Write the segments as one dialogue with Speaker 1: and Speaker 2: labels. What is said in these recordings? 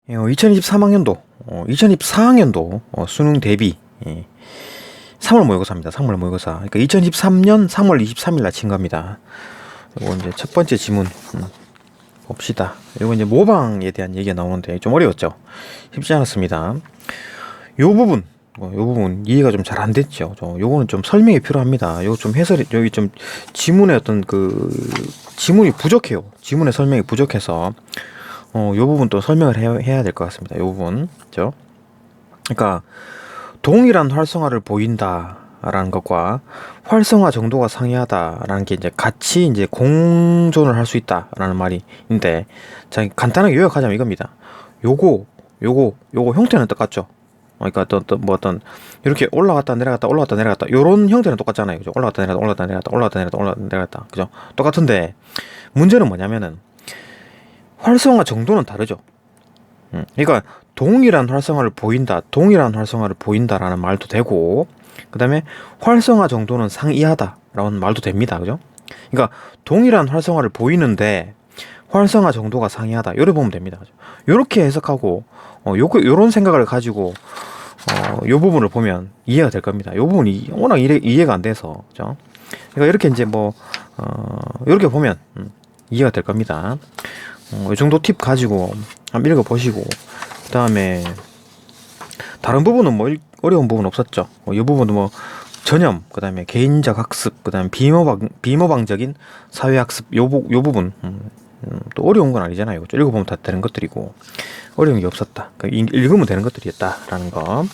Speaker 1: 2023학년도, 2024학년도 수능 대비 3월 모의고사입니다. 3월 모의고사. 그러니까 2023년 3월 23일 날 친 겁니다. 이거 이제 첫 번째 지문 봅시다. 이거 이제 모방에 대한 얘기가 나오는데 좀 어려웠죠. 쉽지 않았습니다. 요 부분 이해가 좀 잘 안 됐죠. 요거는 좀 설명이 필요합니다. 요거 좀 해설이 여기 좀 지문의 어떤 그 지문이 부족해요. 지문의 설명이 부족해서 요 부분 또 설명을 해야 될 것 같습니다. 요 부분, 그죠? 그러니까 동일한 활성화를 보인다라는 것과 활성화 정도가 상이하다라는 게 이제 같이 이제 공존을 할 수 있다라는 말인데, 자 간단하게 요약하자면 이겁니다. 요거 형태는 똑같죠. 그러니까 어떤 이렇게 올라갔다 내려갔다 요런 형태는 똑같잖아요, 그죠? 올라갔다 내려갔다, 그죠? 똑같은데 문제는 뭐냐면은 활성화 정도는 다르죠. 그러니까 동일한 활성화를 보인다라는 말도 되고, 그 다음에 활성화 정도는 상이하다라는 말도 됩니다, 그죠? 그러니까 동일한 활성화를 보이는데 활성화 정도가 상이하다, 요렇게 보면 됩니다, 그죠? 요렇게 해석하고 요런 생각을 가지고 요 부분을 보면 이해가 될 겁니다. 요 부분이 워낙 이해가 안 돼서, 그죠? 그러니까 이렇게 이제 이렇게 보면 이해가 될 겁니다. 이 정도 팁 가지고 한번 읽어보시고, 그 다음에 다른 부분은 어려운 부분 없었죠. 이 부분도 전염, 그 다음에 개인적 학습, 그 다음에 비모방적인 사회학습, 요 부분 또 어려운 건 아니잖아요. 읽어보면 다 되는 것들이고 어려운 게 없었다. 그러니까 읽으면 되는 것들이었다라는 거.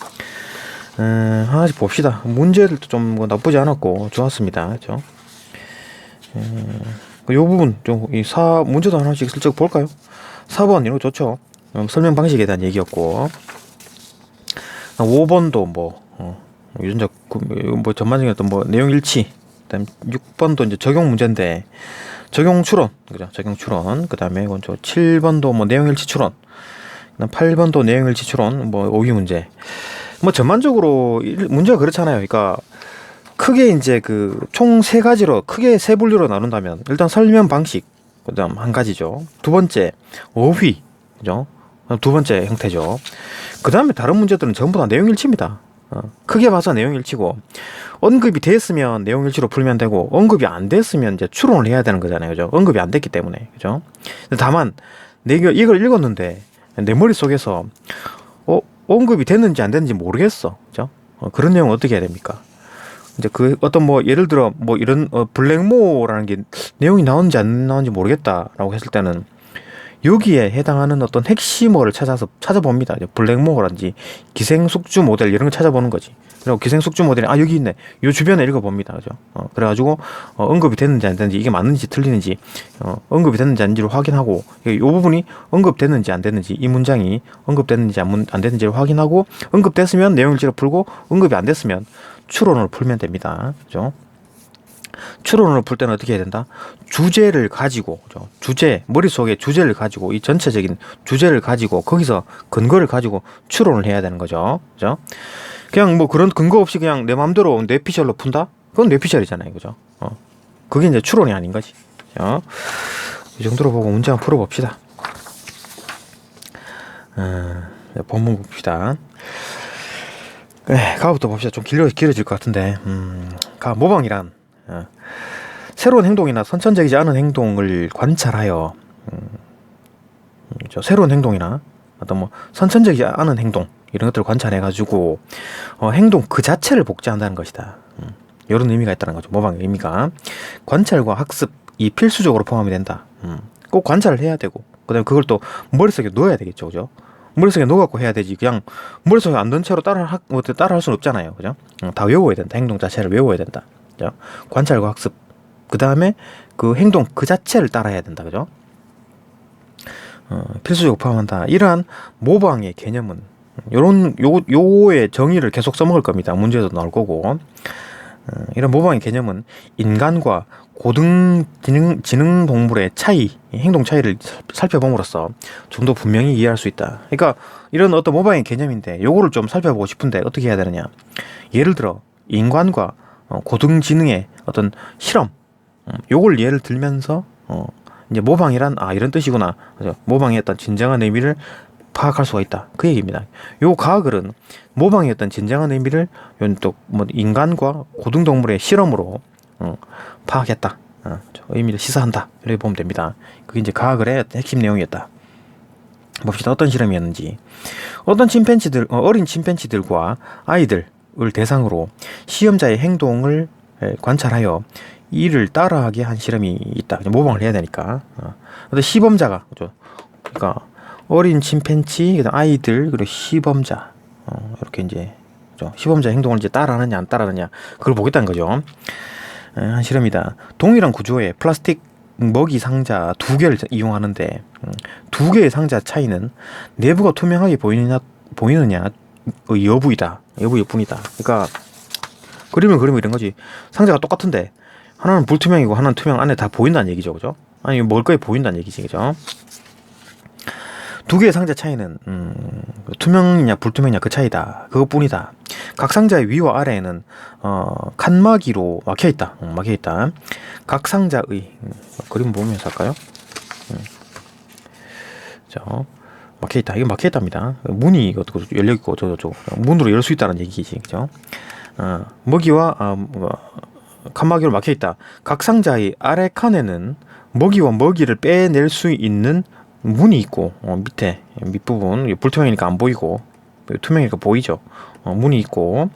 Speaker 1: 하나씩 봅시다. 문제들도 좀 나쁘지 않았고 좋았습니다, 그렇죠? 요 부분 문제도 하나씩 슬쩍 볼까요? 4번 이런 거 좋죠. 설명 방식에 대한 얘기였고, 5번도 유전자 전반적인 어떤 내용 일치, 그다음 6번도 이제 적용 문제인데 적용 추론, 그죠? 적용 추론. 그다음에 이건 7번도 내용 일치 추론. 그다음 8번도 내용 일치 추론, 오위 문제. 전반적으로 문제가 그렇잖아요. 그러니까 크게 이제 총 세 가지로, 크게 세 분류로 나눈다면 일단 설명 방식, 그다음 한 가지죠. 두 번째 어휘, 그죠? 두 번째 형태죠. 그 다음에 다른 문제들은 전부 다 내용 일치입니다. 크게 봐서 내용 일치고, 언급이 됐으면 내용 일치로 풀면 되고, 언급이 안 됐으면 이제 추론을 해야 되는 거잖아요, 그죠? 언급이 안 됐기 때문에, 그죠? 다만 이걸 읽었는데 내 머릿속에서 언급이 됐는지 안 됐는지 모르겠어, 그죠? 그런 내용은 어떻게 해야 됩니까? 이제 예를 들어 이런 블랙모어라는 게 내용이 나오는지 안 나오는지 모르겠다라고 했을 때는 여기에 해당하는 어떤 핵심어를 찾아봅니다. 블랙모어라든지 기생숙주 모델 이런 걸 찾아보는 거지. 그리고 기생숙주 모델이 여기 있네, 요 주변에 읽어봅니다, 그죠? 그래가지고 언급이 됐는지 안 됐는지, 이게 맞는지 틀리는지, 언급이 됐는지 안 됐는지를 확인하고, 요 부분이 언급됐는지 안 됐는지, 이 문장이 언급됐는지 안 됐는지를 확인하고, 언급됐으면 내용일지로 풀고, 언급이 안 됐으면 추론을 풀면 됩니다, 그죠? 추론을 풀 때는 어떻게 해야 된다? 주제를 가지고, 그죠? 머릿속에 주제를 가지고, 이 전체적인 주제를 가지고, 거기서 근거를 가지고 추론을 해야 되는 거죠, 그죠? 그냥 그런 근거 없이 그냥 내 마음대로 뇌피셜로 푼다? 그건 뇌피셜이잖아요, 그죠? 그게 이제 추론이 아닌 거지, 그죠? 이 정도로 보고 문제 한번 풀어봅시다. 본문 봅시다. 가부터 봅시다. 좀 길어질 것 같은데, 모방이란 새로운 행동이나 선천적이지 않은 행동을 관찰하여, 새로운 행동이나 어떤 선천적이지 않은 행동, 이런 것들을 관찰해가지고 행동 그 자체를 복제한다는 것이다. 이런 의미가 있다는 거죠. 모방의 의미가 관찰과 학습이 필수적으로 포함이 된다. 꼭 관찰을 해야 되고, 그다음에 그걸 또 머릿속에 넣어야 되겠죠, 그죠? 머릿속에 넣어갖고 해야 되지. 그냥 머릿속에 안 넣은 채로 따라할 수는 없잖아요, 그죠? 다 외워야 된다. 행동 자체를 외워야 된다, 그죠? 관찰과 학습, 그 다음에 그 행동 그 자체를 따라해야 된다, 그죠? 필수적으로 포함한다. 이러한 모방의 개념은 요의 정의를 계속 써먹을 겁니다. 문제에도 나올 거고. 이런 모방의 개념은 인간과 고등 지능 동물의 행동 차이를 살펴봄으로써 좀 더 분명히 이해할 수 있다. 그러니까 이런 어떤 모방의 개념인데 요거를 좀 살펴보고 싶은데 어떻게 해야 되느냐? 예를 들어 인간과 고등 지능의 어떤 실험, 요걸 예를 들면서 이제 모방이란 이런 뜻이구나, 모방의 어떤 진정한 의미를 파악할 수가 있다. 그 얘기입니다. 요 가글은 모방의 어떤 진정한 의미를 또뭐 인간과 고등동물의 실험으로 파악했다. 의미를 시사한다. 이렇게 보면 됩니다. 그게 이제 가글의 핵심 내용이었다. 봅시다. 어떤 실험이었는지. 어떤 침팬지들, 어린 침팬지들과 아이들을 대상으로 시험자의 행동을 관찰하여 이를 따라하게 한 실험이 있다. 모방을 해야 되니까. 근데 시범자가, 그죠? 그러니까 어린 침팬지, 그다음 아이들, 그리고 시범자, 이렇게 이제 그죠? 시범자 행동을 이제 따라하느냐 안 따라하느냐 그걸 보겠다는 거죠. 한 실험이다. 동일한 구조의 플라스틱 먹이 상자 2개를 이용하는데 2개의 상자 차이는 내부가 투명하게 보이느냐 여부이다. 여부일 뿐이다. 그러니까 그림은 이런 거지. 상자가 똑같은데 하나는 불투명이고 하나는 투명, 안에 다 보인다는 얘기죠, 그죠? 아니 먹을 거에 보인다는 얘기지, 그죠? 2개의 상자 차이는 투명이냐 불투명이냐 그 차이다. 그것뿐이다. 각 상자의 위와 아래에는 칸막이로 막혀있다. 막혀있다. 각 상자의 그림 보면서 할까요? 막혀있다. 이거 막혀있답니다. 문이 열려있고 저 문으로 열 수 있다는 얘기지, 그죠? 먹이와 칸막이로 막혀있다. 각 상자의 아래 칸에는 먹이와 먹이를 빼낼 수 있는 문이 있고 밑에 밑부분 불투명이니까 안 보이고 투명이니까 보이죠. 문이 있고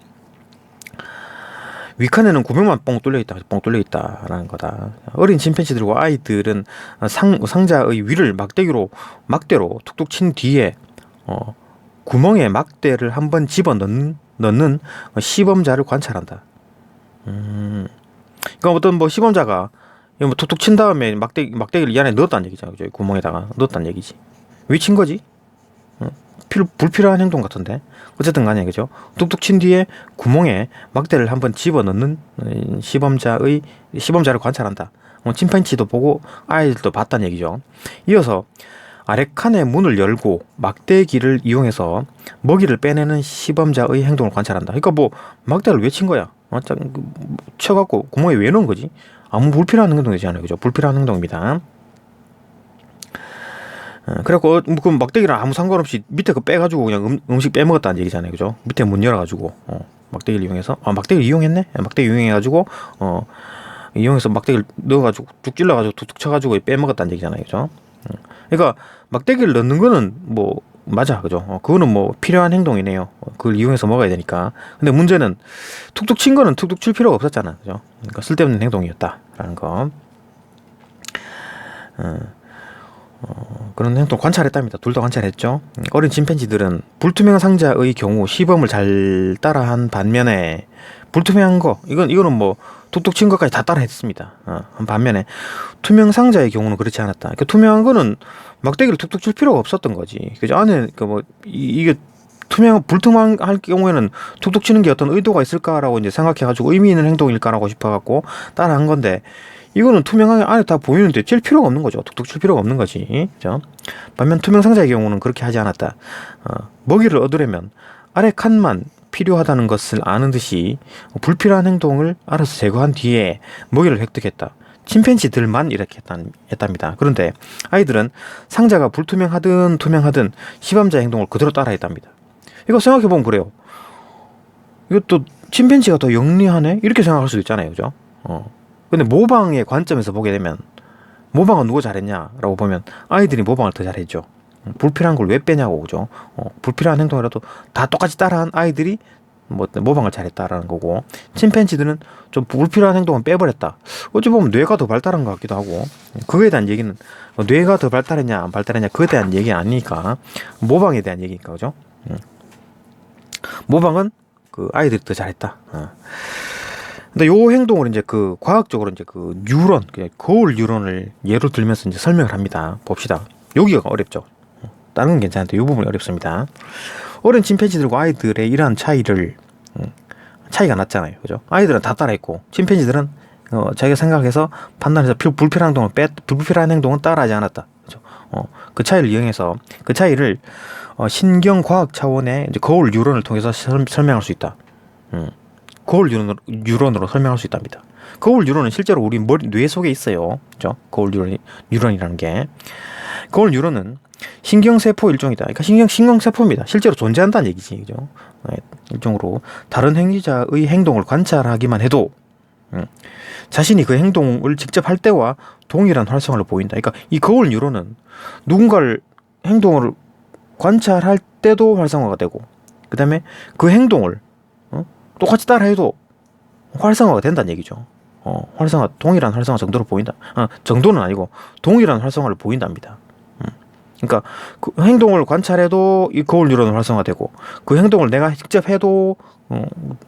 Speaker 1: 윗칸에는 구멍만 뻥 뚫려 있다라는 거다. 어린 침팬지들과 아이들은 상자의 위를 막대로 툭툭 친 뒤에 구멍에 막대를 한번 집어 넣는 시범자를 관찰한다. 그러니까 어떤 뭐 시범자가 뭐 툭툭 친 다음에 막대기를 이 안에 넣었다는 얘기잖아. 그죠? 구멍에다가 넣었다는 얘기지. 왜 친 거지? 불필요한 행동 같은데. 어쨌든 간에, 그죠? 툭툭 친 뒤에 구멍에 막대를 한번 집어 넣는 시범자를 관찰한다. 침팬지도 보고 아이들도 봤다는 얘기죠. 이어서 아래 칸의 문을 열고 막대기를 이용해서 먹이를 빼내는 시범자의 행동을 관찰한다. 그러니까 뭐 막대를 왜 친 거야? 쳐갖고 구멍에 왜 넣은 거지? 아무 불필요한 행동이지 않아요, 그죠? 불필요한 행동입니다. 그래갖고 그 막대기랑 아무 상관없이 밑에 거 빼가지고 그냥 음식 빼먹었다는 얘기잖아요, 그죠? 밑에 문 열어가지고 막대기를 이용해서 막대기를 이용했네? 막대기 이용해가지고 이용해서 막대기를 넣어가지고 쭉 찔러가지고 툭툭 쳐가지고 빼먹었다는 얘기잖아요, 그죠? 그러니까 막대기를 넣는 거는 뭐 맞아, 그죠? 그거는 뭐 필요한 행동이네요. 그걸 이용해서 먹어야 되니까. 근데 문제는 툭툭 친 거는 툭툭 칠 필요가 없었잖아, 그죠? 그러니까 쓸데없는 행동이었다라는 거. 그런 행동 관찰했답니다. 둘 다 관찰했죠. 어린 침팬지들은 불투명한 상자의 경우 시범을 잘 따라한 반면에 불투명한 거 이거는 뭐 툭툭 친 것까지 다 따라했습니다. 반면에 투명 상자의 경우는 그렇지 않았다. 그러니까 투명한 거는 막대기를 툭툭 칠 필요가 없었던 거지. 그죠? 안에 이게 불투명할 경우에는 툭툭 치는 게 어떤 의도가 있을까라고 이제 생각해가지고 의미 있는 행동일까라고 싶어갖고 따라한 건데. 이거는 투명하게 안에 다 보이는데 칠 필요가 없는 거죠. 툭툭 칠 필요가 없는 거지. 그죠? 반면 투명 상자의 경우는 그렇게 하지 않았다. 먹이를 얻으려면 아래 칸만 필요하다는 것을 아는 듯이 불필요한 행동을 알아서 제거한 뒤에 먹이를 획득했다. 침팬지들만 이렇게 했답니다. 그런데 아이들은 상자가 불투명하든 투명하든 시범자의 행동을 그대로 따라했답니다. 이거 생각해보면 그래요. 이것도 침팬지가 더 영리하네? 이렇게 생각할 수도 있잖아요. 그죠? 근데 모방의 관점에서 보게 되면 모방은 누가 잘했냐라고 보면 아이들이 모방을 더 잘했죠. 불필요한 걸 왜 빼냐고, 그죠? 불필요한 행동이라도 다 똑같이 따라한 아이들이 모방을 잘했다라는 거고, 침팬지들은 좀 불필요한 행동은 빼버렸다. 어찌 보면 뇌가 더 발달한 것 같기도 하고, 그거에 대한 얘기는 뇌가 더 발달했냐 안 발달했냐 그거에 대한 얘기 아니니까 모방에 대한 얘기니까, 그죠? 모방은 그 아이들이 더 잘했다. 근데 요 행동을 이제 그 과학적으로 이제 그 뉴런, 거울 뉴런을 예로 들면서 이제 설명을 합니다. 봅시다. 여기가 어렵죠. 다른 건 괜찮은데 이 부분이 어렵습니다. 어린 침팬지들과 아이들의 이러한 차이가 났잖아요, 그죠? 아이들은 다 따라했고 침팬지들은 자기가 생각해서 판단해서 불필요한 행동은 따라하지 않았다, 그죠? 그 차이를 이용해서 그 차이를 신경과학 차원의 이제 거울 뉴런을 통해서 설명할 수 있다. 거울 뉴런으로 설명할 수 있답니다. 거울 뉴런은 실제로 우리 뇌 속에 있어요. 그죠? 거울 뉴런이라는 게. 거울 뉴런은 신경세포 일종이다. 그러니까 신경세포입니다. 실제로 존재한다는 얘기지, 그죠? 일종으로 다른 행위자의 행동을 관찰하기만 해도 자신이 그 행동을 직접 할 때와 동일한 활성화를 보인다. 그러니까 이 거울 뉴런은 누군가를 행동을 관찰할 때도 활성화가 되고, 그 다음에 그 행동을 똑같이 따라해도 활성화가 된다는 얘기죠. 동일한 활성화 정도로 보인다. 정도는 아니고 동일한 활성화를 보인답니다. 그러니까 그 행동을 관찰해도 이 거울 뉴런은 활성화되고, 그 행동을 내가 직접 해도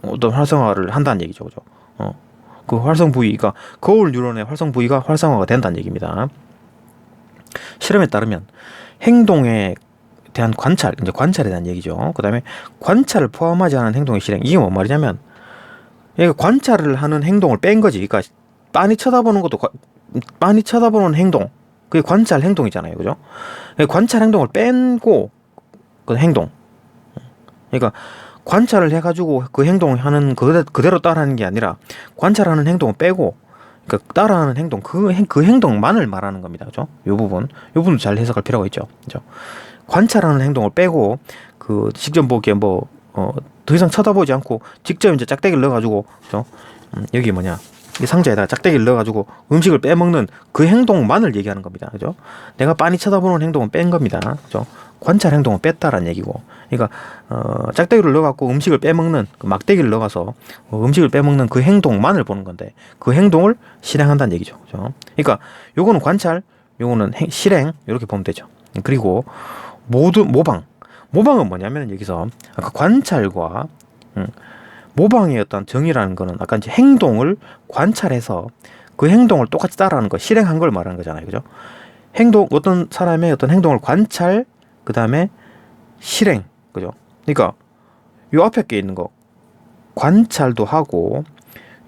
Speaker 1: 어떤 활성화를 한다는 얘기죠, 그죠? 그 활성 부위가, 거울 뉴런의 활성 부위가 활성화가 된다는 얘기입니다. 실험에 따르면 행동에 대한 관찰, 이제 관찰에 대한 얘기죠. 그 다음에 관찰을 포함하지 않은 행동의 실행. 이게 뭔 말이냐면, 얘가 관찰을 하는 행동을 뺀 거지. 그러니까 빤히 쳐다보는 것도 빤히 쳐다보는 행동, 그게 관찰 행동이잖아요, 그죠? 관찰 행동을 빼고 그 행동. 그러니까 관찰을 해가지고 그 행동하는 그대로 따라하는 게 아니라, 관찰하는 행동을 빼고, 그러니까 따라하는 행동, 그 행동만을 말하는 겁니다, 그죠? 요 부분 잘 해석할 필요가 있죠, 그죠? 관찰하는 행동을 빼고, 그 직접 보기에 더 이상 쳐다보지 않고 직접 이제 짝대기를 넣어가지고, 그죠? 여기 뭐냐, 이 상자에다가 짝대기를 넣어가지고 음식을 빼먹는 그 행동만을 얘기하는 겁니다, 그죠? 내가 빤히 쳐다보는 행동은 뺀 겁니다, 그죠? 관찰 행동은 뺐다라는 얘기고, 그러니까 짝대기를 넣어갖고 음식을 빼먹는, 그 막대기를 넣어서 음식을 빼먹는 그 행동만을 보는 건데, 그 행동을 실행한다는 얘기죠, 그죠? 그러니까 요거는 관찰, 요거는 실행, 이렇게 보면 되죠. 그리고 모두 모방은 뭐냐면, 여기서 아까 관찰과 모방의 어떤 정의라는 거는, 아까 이제 행동을 관찰해서 그 행동을 똑같이 따라하는 거, 실행한 걸 말하는 거잖아요, 그죠? 어떤 사람의 어떤 행동을 관찰, 그 다음에 실행, 그죠? 그러니까 요 앞에 게 있는 거 관찰도 하고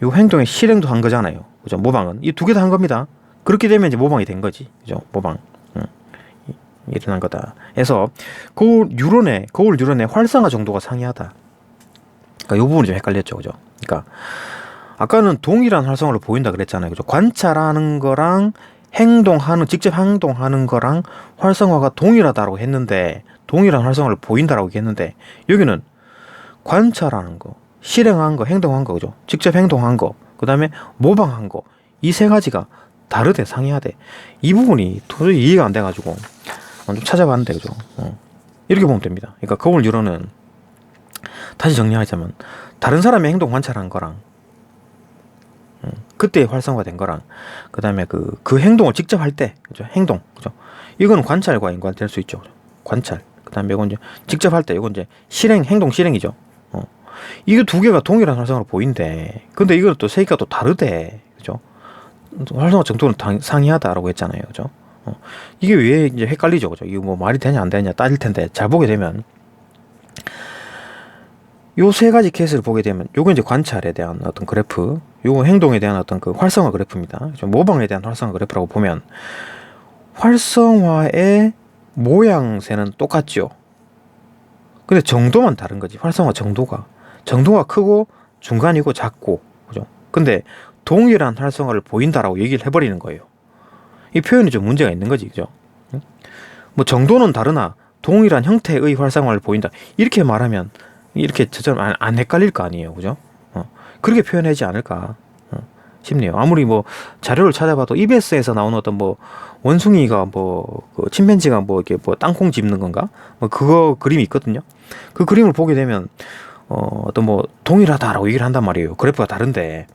Speaker 1: 요 행동의 실행도 한 거잖아요, 그죠? 모방은 이 두 개 다 한 겁니다. 그렇게 되면 이제 모방이 된 거지, 그죠? 모방 일어난 거다. 그래서 거울 뉴런의 활성화 정도가 상이하다. 그러니까 요 부분이 좀 헷갈렸죠, 그죠? 그러니까 아까는 동일한 활성화를 보인다 그랬잖아요, 그죠? 관찰하는 거랑 직접 행동하는 거랑 활성화가 동일하다고 했는데, 동일한 활성화를 보인다라고 했는데, 여기는 관찰하는 거, 실행한 거, 행동한 거, 그죠? 직접 행동한 거, 그 다음에 모방한 거, 이 세 가지가 다르대, 상이하대. 이 부분이 도저히 이해가 안 돼가지고 좀 찾아봤는데, 그죠? 이렇게 보면 됩니다. 그러니까 거울 뉴런은, 다시 정리하자면, 다른 사람의 행동 관찰한 거랑 그때 활성화된 거랑, 그 다음에 그 행동을 직접 할 때, 그죠? 행동, 그죠? 이거는 관찰과 연관될 수 있죠, 그죠? 관찰. 그 다음에 이건 이제 직접 할 때, 이건 이제 행동 실행이죠. 이게 두 개가 동일한 활성화로 보인대. 근데 이거는 또 세 개가 또 다르대, 그죠? 활성화 정도는 상이하다라고 했잖아요, 그죠? 이게 왜 이제 헷갈리죠, 그죠? 이거 뭐 말이 되냐 안 되냐 따질 텐데, 잘 보게 되면 요 세 가지 케이스를 보게 되면, 요거 이제 관찰에 대한 어떤 그래프, 요거 행동에 대한 어떤 그 활성화 그래프입니다. 모방에 대한 활성화 그래프라고 보면, 활성화의 모양새는 똑같죠. 근데 정도만 다른 거지. 활성화 정도가 크고 중간이고 작고, 그죠? 근데 동일한 활성화를 보인다라고 얘기를 해버리는 거예요. 이 표현이 좀 문제가 있는 거지, 그죠? 뭐 정도는 다르나 동일한 형태의 활성화를 보인다, 이렇게 말하면 이렇게 저처럼 안 헷갈릴 거 아니에요, 그죠? 그렇게 표현하지 않을까 싶네요. 아무리 뭐 자료를 찾아봐도 EBS에서 나오는 어떤 뭐 원숭이가 그 침팬지가 이렇게 땅콩 짚는 건가? 그거 그림이 있거든요. 그 그림을 보게 되면 어떤 동일하다라고 얘기를 한단 말이에요. 그래프가 다른데,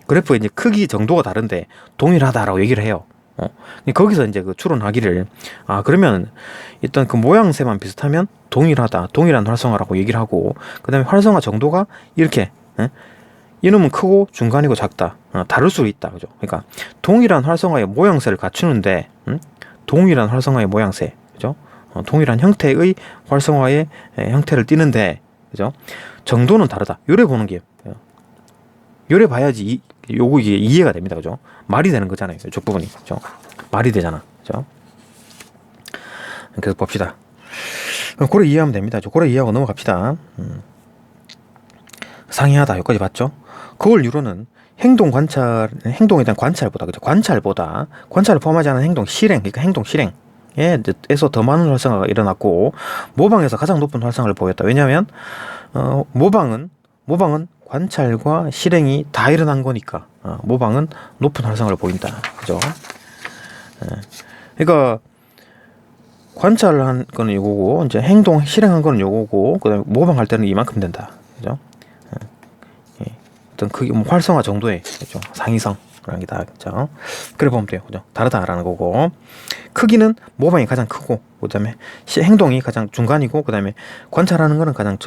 Speaker 1: 그래프의 이제 크기 정도가 다른데 동일하다라고 얘기를 해요. 거기서 이제 그 추론하기를, 그러면 일단 그 모양새만 비슷하면 동일한 활성화라고 얘기를 하고, 그 다음에 활성화 정도가 이렇게, 이놈은 크고 중간이고 작다, 다를 수 있다, 그죠? 그러니까 동일한 활성화의 모양새를 갖추는데, 동일한 활성화의 모양새, 그죠? 동일한 형태의 활성화의 형태를 띠는데, 그죠? 정도는 다르다, 요래 보는 게, 요래 봐야지 요거 이게 이해가 됩니다, 그죠? 말이 되는 거잖아요, 이쪽 부분이, 그죠? 말이 되잖아, 그죠? 그래서 봅시다. 그래 이해하면 됩니다. 그래 이해하고 넘어갑시다. 상이하다, 여기까지 봤죠? 거울 뉴런은 행동에 대한 관찰보다, 그죠? 관찰을 포함하지 않은 행동 실행, 그러니까 행동 실행, 모방에서 더 많은 활성화가 일어났고 모방에서 가장 높은 활성화를 보였다. 왜냐하면 모방은 관찰과 실행이 다 일어난 거니까 모방은 높은 활성화를 보인다. 그죠? 그러니까 관찰한 거는 요거고 이제 행동 실행한 거는 요거고 그다음에 모방할 때는 이만큼 된다. 그죠? 어떤 크기 활성화 정도의 그죠? 상이성 그런 게 다 그죠? 그래 보면 돼요. 그죠? 다르다라는 거고 크기는 모방이 가장 크고 그다음에 행동이 가장 중간이고 그다음에 관찰하는 거는 가장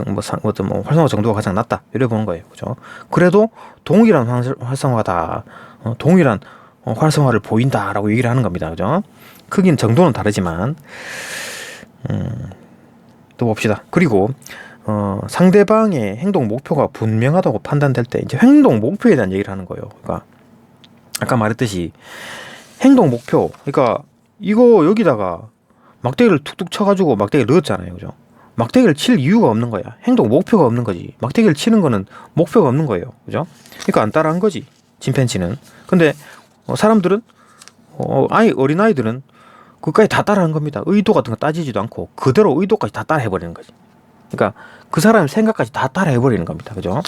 Speaker 1: 어떤 활성화 정도가 가장 낮다. 이래 보는 거예요. 그죠? 그래도 동일한 활성화다. 동일한 활성화를 보인다라고 얘기를 하는 겁니다. 그죠? 크기는 정도는 다르지만 또 봅시다. 그리고 상대방의 행동 목표가 분명하다고 판단될 때 이제 행동 목표에 대한 얘기를 하는 거예요. 그러니까 아까 말했듯이 행동 목표, 그러니까 이거 여기다가 막대기를 툭툭 쳐가지고 막대기를 넣었잖아요. 그죠? 막대기를 칠 이유가 없는 거야. 행동 목표가 없는 거지. 막대기를 치는 거는 목표가 없는 거예요. 그죠? 그러니까 안 따라한 거지. 침팬지는. 근데 사람들은 어린아이들은 그까지 다 따라하는 겁니다. 의도 같은 거 따지지도 않고 그대로 의도까지 다 따라해버리는 거지. 그러니까 그 사람의 생각까지 다 따라해버리는 겁니다. 그죠?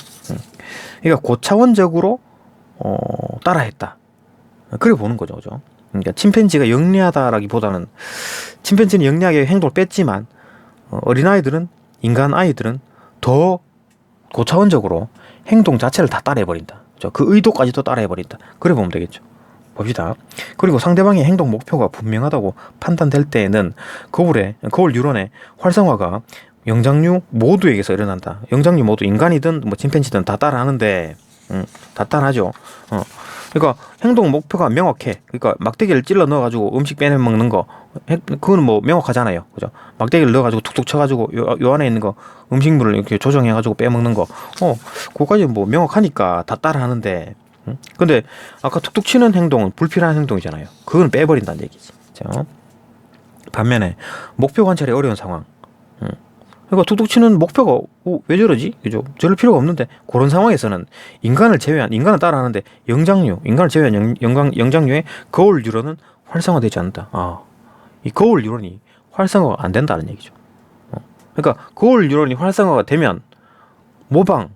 Speaker 1: 그러니까 고차원적으로 따라했다. 그래 보는 거죠. 그죠? 그러니까 침팬지가 영리하다라기보다는 침팬지는 영리하게 행동을 뺐지만 어린아이들은 인간 아이들은 더 고차원적으로 행동 자체를 다 따라해버린다. 그죠? 그 의도까지도 따라해버린다. 그래 보면 되겠죠. 봅시다. 그리고 상대방의 행동 목표가 분명하다고 판단될 때에는 거울 뉴런의 활성화가 영장류 모두에게서 일어난다. 영장류 모두 인간이든 침팬지든 다 따라하는데 다 따라하죠. 그러니까 행동 목표가 명확해. 그러니까 막대기를 찔러 넣어가지고 음식 빼내 먹는 거 그거는 명확하잖아요. 그죠? 막대기를 넣어가지고 툭툭 쳐가지고 요 안에 있는 거 음식물을 이렇게 조정해가지고 빼먹는 거 그거까지 명확하니까 다 따라하는데 근데 아까 툭툭 치는 행동은 불필요한 행동이잖아요. 그건 빼버린다는 얘기지. 그렇죠? 반면에 목표 관찰이 어려운 상황. 그러니까 툭툭 치는 목표가 왜 저러지? 그죠? 저럴 필요가 없는데 그런 상황에서는 인간은 따라하는데 인간을 제외한 영장류의 거울 뉴런은 활성화되지 않는다. 이 거울 뉴런이 활성화가 안 된다는 얘기죠. 그러니까 거울 뉴런이 활성화가 되면 모방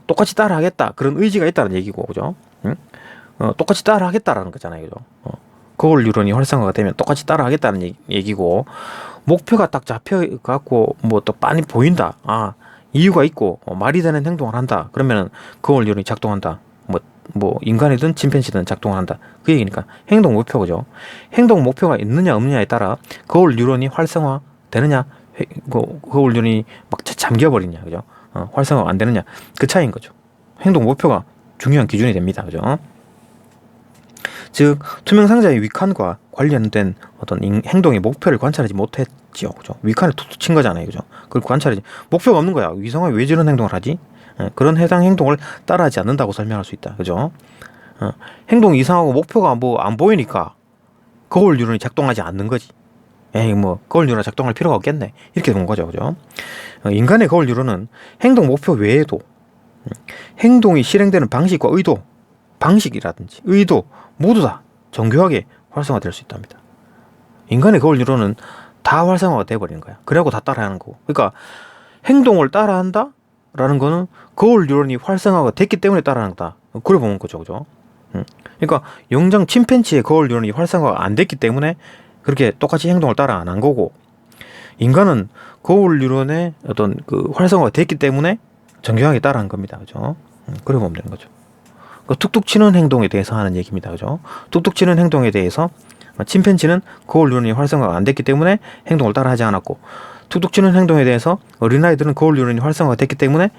Speaker 1: 똑같이 따라하겠다 그런 의지가 있다는 얘기고 그죠? 똑같이 따라하겠다라는 거잖아요. 그죠? 거울 뉴런이 활성화가 되면 똑같이 따라하겠다는 얘기고 목표가 딱 잡혀갖고 또 빤히 보인다. 이유가 있고 말이 되는 행동을 한다. 그러면은 거울 뉴런이 작동한다. 인간이든 침팬지든 작동을 한다. 그 얘기니까 행동 목표 그죠? 행동 목표가 있느냐 없느냐에 따라 거울 뉴런이 활성화 되느냐 거울 뉴런이 막 잠겨버리냐 그죠? 활성화가 안 되느냐 그 차이인 거죠. 행동 목표가 중요한 기준이 됩니다. 그죠? 즉 투명 상자의 위칸과 관련된 어떤 행동의 목표를 관찰하지 못했죠. 그죠? 위칸을 툭툭 친 거잖아요. 그죠? 그걸 관찰하지 목표가 없는 거야. 위성이 왜 저런 행동을 하지? 그런 해당 행동을 따라하지 않는다고 설명할 수 있다. 그죠? 행동이 이상하고 목표가 안 보이니까 거울 뉴런이 작동하지 않는 거지. 거울 뉴런 작동할 필요가 없겠네. 이렇게 본 거죠. 그죠? 인간의 거울 뉴런은 행동 목표 외에도 행동이 실행되는 방식과 방식이라든지 의도 모두 다 정교하게 활성화될 수 있답니다. 인간의 거울 뉴런은 다 활성화가 돼버리는 거야. 그래갖고 다 따라하는 거고. 그러니까 행동을 따라한다라는 거는 거울 뉴런이 활성화가 됐기 때문에 따라하는 거다. 그래 보는 거죠. 그죠? 그러니까 침팬지의 거울 뉴런이 활성화가 안 됐기 때문에 그렇게 똑같이 행동을 따라 안 한 거고 인간은 거울 뉴런의 어떤 그 활성화가 됐기 때문에 정교하게 따라한 겁니다. 그죠? 그래 보면 되는 거죠. 툭툭 치는 행동에 대해서 하는 얘기입니다. 그죠? 툭툭 치는 행동에 대해서 침팬지는 거울 뉴런이 활성화가 안 됐기 때문에 행동을 따라하지 않았고 툭툭 치는 행동에 대해서 어린아이들은 거울 뉴런이 활성화가 됐기 때문에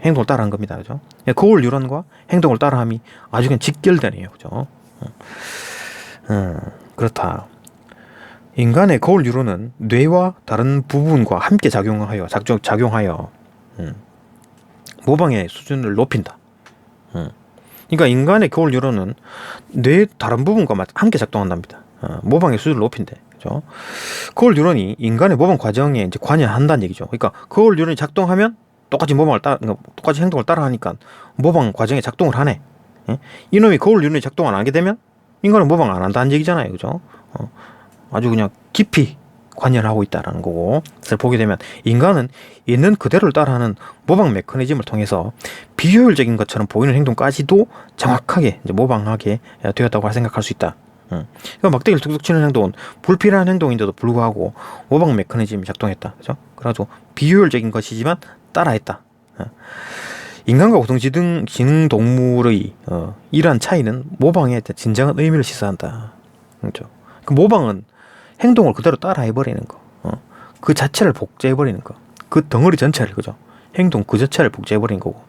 Speaker 1: 행동을 따라한 겁니다. 그죠? 거울 뉴런과 행동을 따라함이 아주 그냥 직결되네요. 그죠? 그렇다. 인간의 거울 뉴런은 뇌와 다른 부분과 함께 작용하여 모방의 수준을 높인다. 그러니까 인간의 거울 뉴런은 뇌 다른 부분과 함께 작동한답니다. 모방의 수준을 높인대. 그죠? 거울 뉴런이 인간의 모방 과정에 이제 관여한다는 얘기죠. 그러니까 거울 뉴런이 작동하면 똑같이 행동을 따라하니까 모방 과정에 작동을 하네. 이놈이 거울 뉴런이 작동 안 하게 되면 인간은 모방 안 한다는 얘기잖아요. 그죠? 아주 그냥 깊이 관여를 하고 있다라는 거고, 그래서 보게 되면 인간은 있는 그대로를 따라하는 모방 메커니즘을 통해서 비효율적인 것처럼 보이는 행동까지도 정확하게 이제 모방하게 되었다고 생각할 수 있다. 그러니까 막대기를 툭툭 치는 행동은 불필요한 행동인데도 불구하고 모방 메커니즘이 작동했다. 그죠? 그래가지고 비효율적인 것이지만 따라했다. 인간과 고등지능 동물의 이러한 차이는 모방의 진정한 의미를 시사한다. 그렇죠? 그 모방은 행동을 그대로 따라해버리는 거, 그 자체를 복제해버리는 거, 그 덩어리 전체를, 그죠? 행동 그 자체를 복제해버리는 거고,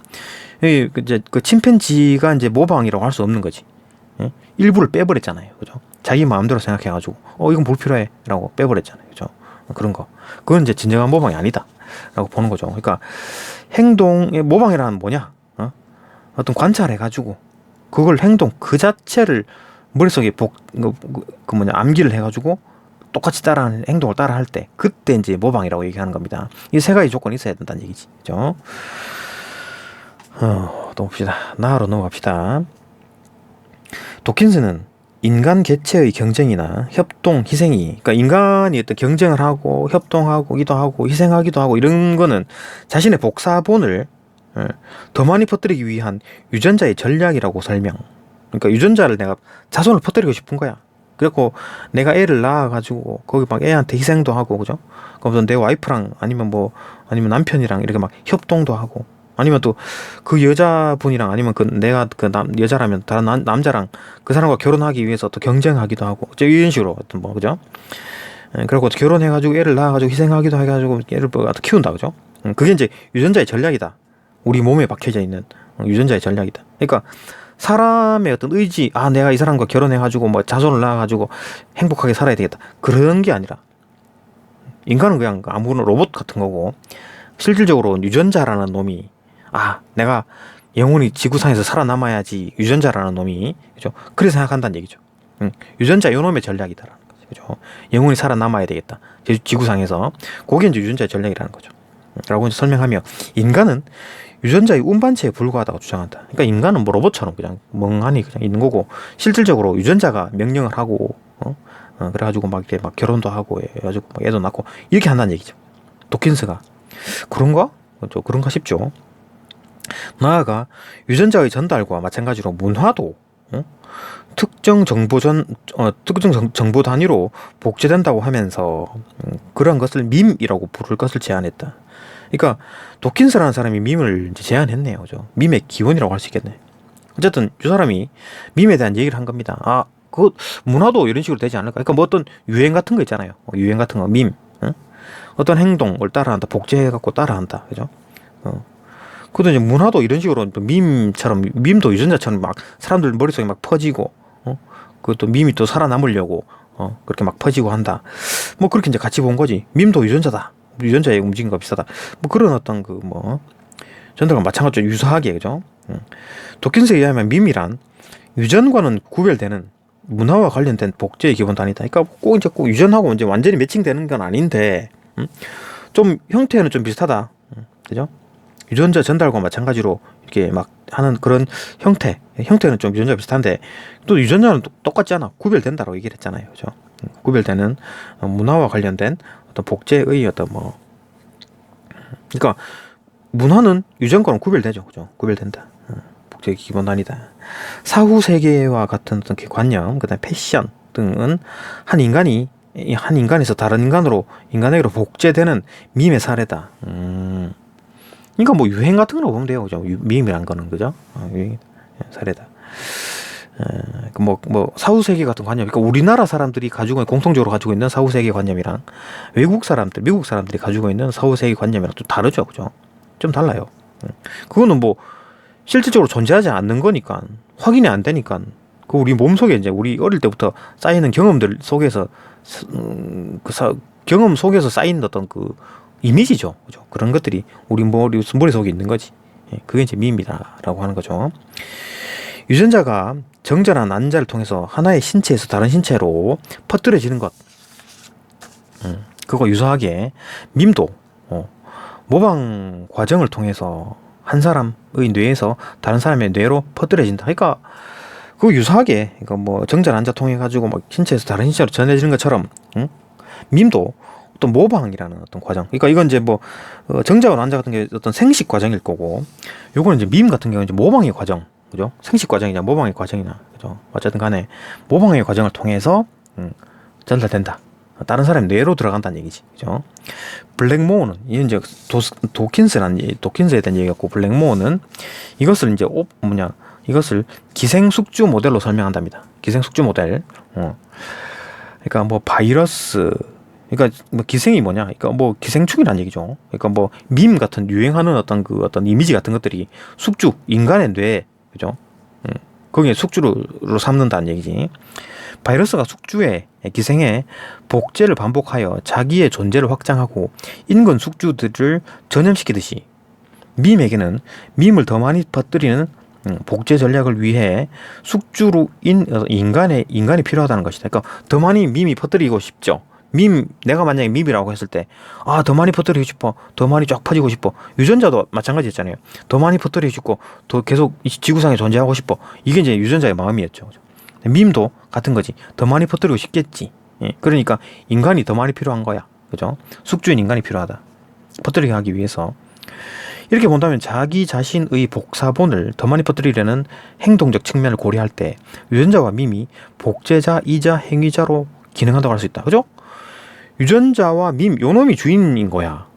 Speaker 1: 이제 그 침팬지가 이제 모방이라고 할 수 없는 거지. 일부를 빼버렸잖아요, 그죠? 자기 마음대로 생각해가지고, 이건 불필요해라고 빼버렸잖아요, 그죠? 그런 거, 그건 이제 진정한 모방이 아니다라고 보는 거죠. 그러니까 행동의 모방이라는 뭐냐? 어떤 관찰해가지고 그걸 행동 그 자체를 머릿속에 암기를 해가지고 똑같이 따라하는 행동을 따라할 때, 그때 이제 모방이라고 얘기하는 겁니다. 이 세 가지 조건이 있어야 된다는 얘기지, 그죠? 또 봅시다. 나로 넘어갑시다. 도킨스는 인간 개체의 경쟁이나 협동, 희생이, 그러니까 인간이 어떤 경쟁을 하고 협동하기도 하고 희생하기도 하고 이런 거는 자신의 복사본을 더 많이 퍼뜨리기 위한 유전자의 전략이라고 설명. 그러니까 유전자를 내가 자손을 퍼뜨리고 싶은 거야. 그래갖고 내가 애를 낳아가지고 거기 막 애한테 희생도 하고, 그죠? 그러면서 내 와이프랑 아니면 남편이랑 이렇게 막 협동도 하고, 아니면 또 그 여자분이랑, 아니면 내가 여자라면 다른 남자랑 그 사람과 결혼하기 위해서 또 경쟁하기도 하고, 이런 식으로 어떤 그죠? 그리고 결혼해가지고 애를 낳아가지고 희생하기도 해가지고 애를 키운다, 그죠? 그게 이제 유전자의 전략이다. 우리 몸에 박혀져 있는 유전자의 전략이다. 그러니까 사람의 어떤 의지, 내가 이 사람과 결혼해가지고 뭐 자손을 낳아가지고 행복하게 살아야 되겠다, 그런 게 아니라, 인간은 그냥 아무런 로봇 같은 거고, 실질적으로 유전자라는 놈이, 내가 영원히 지구상에서 살아남아야지, 유전자라는 놈이, 그죠? 그렇게 생각한다는 얘기죠. 유전자 요놈의 전략이다라는 거죠. 그죠? 영원히 살아남아야 되겠다, 지구상에서. 그게 이제 유전자의 전략이라는 거죠. 라고 이제 설명하며, 인간은 유전자의 운반체에 불과하다고 주장한다. 그러니까 인간은 뭐 로봇처럼 그냥 멍하니 그냥 있는 거고, 실질적으로 유전자가 명령을 하고, 그래가지고 막 이렇게 막 결혼도 하고 해가지고 막 애도 낳고 이렇게 한다는 얘기죠. 도킨스가 그런가? 그런가 싶죠. 나아가 유전자의 전달과 마찬가지로 문화도 특정 정보 단위로 복제된다고 하면서 그런 것을 밈이라고 부를 것을 제안했다. 그러니까 도킨스라는 사람이 밈을 이제 제안했네요, 그죠? 밈의 기원이라고 할 수 있겠네. 어쨌든 이 사람이 밈에 대한 얘기를 한 겁니다. 그 문화도 이런 식으로 되지 않을까? 그러니까 뭐 어떤 유행 같은 거 있잖아요. 유행 같은 거, 밈. 어떤 행동을 따라한다, 복제해갖고 따라한다, 그죠? 그것도 이제 문화도 이런 식으로 또 밈도 유전자처럼 막 사람들 머릿속에 막 퍼지고, 그것도 밈이 또 살아남으려고, 그렇게 막 퍼지고 한다. 뭐 그렇게 이제 같이 본 거지. 밈도 유전자다. 유전자의 움직임과 비슷하다. 뭐 그런 어떤 전달과 마찬가지로 유사하게, 그죠? 도킨스에 의하면 밈이란 유전과는 구별되는 문화와 관련된 복제의 기본 단위다. 그러니까 꼭 유전하고 이제 완전히 매칭되는 건 아닌데, 좀 형태는 좀 비슷하다. 그죠? 유전자 전달과 마찬가지로 이렇게 막 하는 그런 형태는 좀 유전자 비슷한데, 또 유전자는 똑같지 않아. 구별된다라고 얘기를 했잖아요, 그죠? 구별되는 문화와 관련된 어떤 복제의 어떤 그러니까 문화는 유전과는 구별되죠, 그죠? 구별된다. 복제의 기본 단위다. 사후 세계와 같은 어떤 관념, 그다음에 패션 등은 한 인간에서 다른 인간에게로 복제되는 밈의 사례다. 그러니까 뭐 유행 같은 거라고 보면 돼요, 그죠? 밈이란 거는, 그죠? 유행 사례다. 사후 세계 같은 관념, 그러니까 우리나라 사람들이 공통적으로 가지고 있는 사후 세계 관념이랑 미국 사람들이 가지고 있는 사후 세계 관념이랑 좀 다르죠, 그죠? 좀 달라요. 그거는 뭐 실질적으로 존재하지 않는 거니까, 확인이 안 되니까, 그 우리 몸속에 이제 우리 어릴 때부터 쌓이는 경험들 속에서 경험 속에서 쌓인 어떤 그 이미지죠, 그죠? 그런 것들이 우리 머릿속에 있는 거지. 그게 이제 밈이다라고 하는 거죠. 유전자가 정자나 난자를 통해서 하나의 신체에서 다른 신체로 퍼뜨려지는 것, 그거 유사하게 밈도 모방 과정을 통해서 한 사람의 뇌에서 다른 사람의 뇌로 퍼뜨려진다. 그러니까 그거 유사하게 이거 뭐 정자 난자 통해 가지고 막 신체에서 다른 신체로 전해지는 것처럼, 응? 밈도 어떤 모방이라는 어떤 과정. 그러니까 이건 이제 뭐 정자와 난자 같은 게 어떤 생식 과정일 거고, 요거는 이제 밈 같은 경우는 이제 모방의 과정, 그죠? 생식 과정이냐 모방의 과정이나, 그죠? 어쨌든 간에 모방의 과정을 통해서 전달된다. 다른 사람의 뇌로 들어간다는 얘기지, 그죠? 블랙모어는 이건 이제 도킨스에 대한 얘기였고, 블랙모어는 이것을 이제 이것을 기생숙주 모델로 설명한답니다. 기생숙주 모델. 그러니까 뭐 바이러스, 그러니까 뭐 기생이 뭐냐? 그러니까 뭐 기생충이란 얘기죠. 그러니까 뭐 밈 같은 유행하는 어떤 이미지 같은 것들이 숙주, 인간의 뇌, 그죠? 거기에 숙주로 삼는다는 얘기지. 바이러스가 숙주에 기생해 복제를 반복하여 자기의 존재를 확장하고 인근 숙주들을 전염시키듯이, 밈에게는 밈을 더 많이 퍼뜨리는 복제 전략을 위해 인간이 필요하다는 것이다. 그러니까 더 많이 밈이 퍼뜨리고 싶죠. 내가 만약에 밈이라고 했을 때, 더 많이 퍼뜨리고 싶어, 더 많이 쫙 퍼지고 싶어. 유전자도 마찬가지였잖아요. 더 많이 퍼뜨리고 싶고, 더 계속 이 지구상에 존재하고 싶어. 이게 이제 유전자의 마음이었죠. 밈도 같은 거지. 더 많이 퍼뜨리고 싶겠지. 예. 그러니까 인간이 더 많이 필요한 거야. 그죠? 숙주인 인간이 필요하다. 퍼뜨리게 하기 위해서. 이렇게 본다면 자기 자신의 복사본을 더 많이 퍼뜨리려는 행동적 측면을 고려할 때 유전자와 밈이 복제자이자 행위자로 기능한다고 할 수 있다. 그죠? 유전자와 밈, 요놈이 주인인 거야.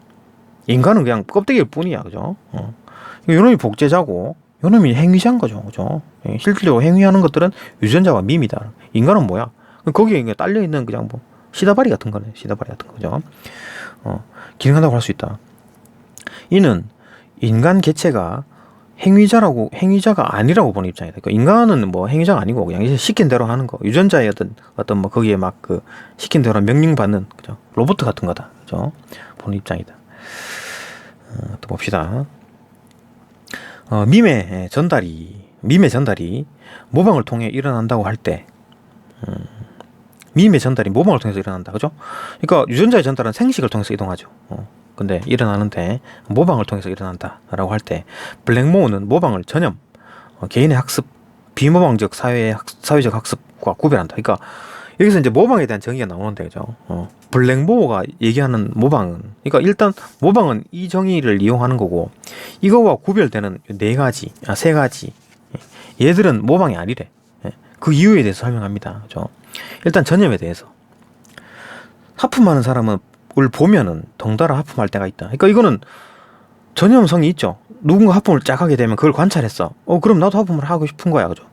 Speaker 1: 인간은 그냥 껍데기일 뿐이야. 그죠? 요놈이 복제자고 요놈이 행위자인 거죠. 그죠? 실질적으로 행위하는 것들은 유전자와 밈이다. 인간은 뭐야? 거기에 딸려있는 그냥 뭐 시다바리 같은 거네. 시다바리 같은 거죠. 기능한다고 할 수 있다. 이는 인간 개체가 행위자가 아니라고 보는 입장이다. 그러니까 인간은 뭐 행위자가 아니고 그냥 이제 시킨 대로 하는 거. 유전자의 어떤 뭐 거기에 막 시킨 대로 명령 받는, 그죠? 로봇 같은 거다. 그죠? 보는 입장이다. 또 봅시다. 밈의 전달이 모방을 통해 일어난다고 할 때, 밈의 전달이 모방을 통해서 일어난다. 그죠? 그러니까 유전자의 전달은 생식을 통해서 이동하죠. 근데 일어나는데 모방을 통해서 일어난다라고 할 때, 블랙모어는 모방을 전염, 개인의 학습, 비모방적 사회적 학습과 구별한다. 그러니까 여기서 이제 모방에 대한 정의가 나오는데, 그죠? 블랙모어가 얘기하는 모방은, 그러니까 일단 모방은 이 정의를 이용하는 거고, 이거와 구별되는 세 가지. 얘들은 모방이 아니래. 그 이유에 대해서 설명합니다. 그죠? 일단 전염에 대해서. 하품하는 사람을 보면은 덩달아 하품할 때가 있다. 그러니까 이거는 전염성이 있죠. 누군가 하품을 쫙 하게 되면 그걸 관찰했어. 그럼 나도 하품을 하고 싶은 거야. 그죠?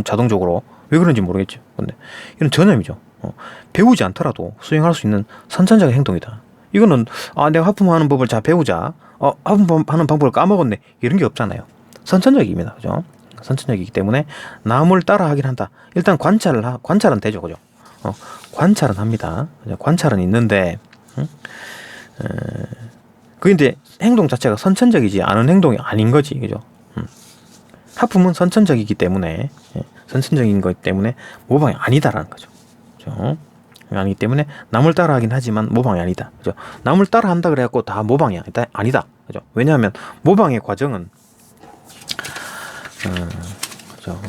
Speaker 1: 자동적으로. 왜 그런지 모르겠죠. 근데 이건 전염이죠. 배우지 않더라도 수행할 수 있는 선천적인 행동이다. 이거는 내가 하품하는 법을 배우자. 하품하는 방법을 까먹었네. 이런 게 없잖아요. 선천적입니다. 그죠? 선천적이기 때문에 남을 따라 하긴 한다. 일단 관찰은 되죠. 그죠? 관찰은 합니다. 관찰은 있는데, 그게 이제 행동 자체가 선천적이지 않은 행동이 아닌 거지. 그죠? 하품은 선천적인 거기 때문에 모방이 아니다라는 거죠. 그죠? 아니기 때문에 남을 따라 하긴 하지만 모방이 아니다. 그죠? 남을 따라 한다 그래갖고 다 모방이 아니다. 그죠? 왜냐하면 모방의 과정은, 그죠?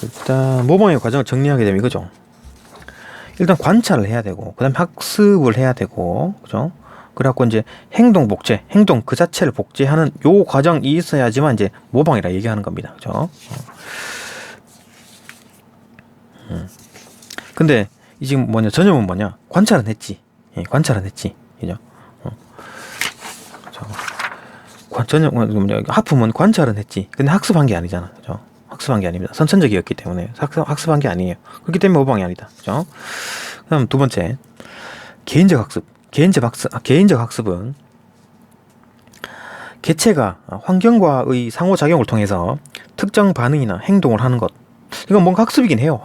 Speaker 1: 일단 모방의 과정을 정리하게 되면 이거죠. 일단 관찰을 해야 되고, 그 다음에 학습을 해야 되고, 그죠? 그래갖고 이제 행동 그 자체를 복제하는 요 과정이 있어야지만 이제 모방이라 얘기하는 겁니다. 그죠? 근데 이 지금 전염은 뭐냐? 관찰은 했지. 관찰은 했지. 그죠? 하품은 관찰은 했지. 근데 학습한 게 아니잖아. 그죠? 학습한 게 아닙니다. 선천적이었기 때문에 학습한 게 아니에요. 그렇기 때문에 모방이 아니다. 그죠? 그다음 두 번째, 개인적 학습. 개인적 학습은 개체가 환경과의 상호작용을 통해서 특정 반응이나 행동을 하는 것. 이건 뭔가 학습이긴 해요.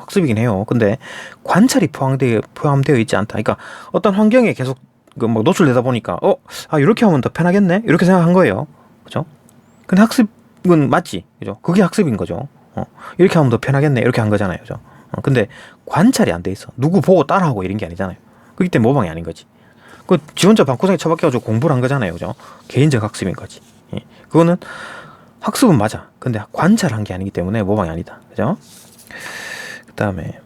Speaker 1: 근데 관찰이 포함되어 있지 않다. 그러니까 어떤 환경에 계속 노출되다 보니까 이렇게 하면 더 편하겠네? 이렇게 생각한 거예요. 그죠? 근데 학습은 맞지. 그죠? 그게 학습인 거죠. 이렇게 하면 더 편하겠네? 이렇게 한 거잖아요. 그죠? 근데 관찰이 안 돼 있어. 누구 보고 따라하고 이런 게 아니잖아요. 그렇기 때문에 모방이 아닌 거지. 지 혼자 방구석에 처박혀가지고 공부를 한 거잖아요. 그죠? 개인적 학습인 거지. 그거는 학습은 맞아. 근데 관찰한 게 아니기 때문에 모방이 아니다. 그죠? 그 다음에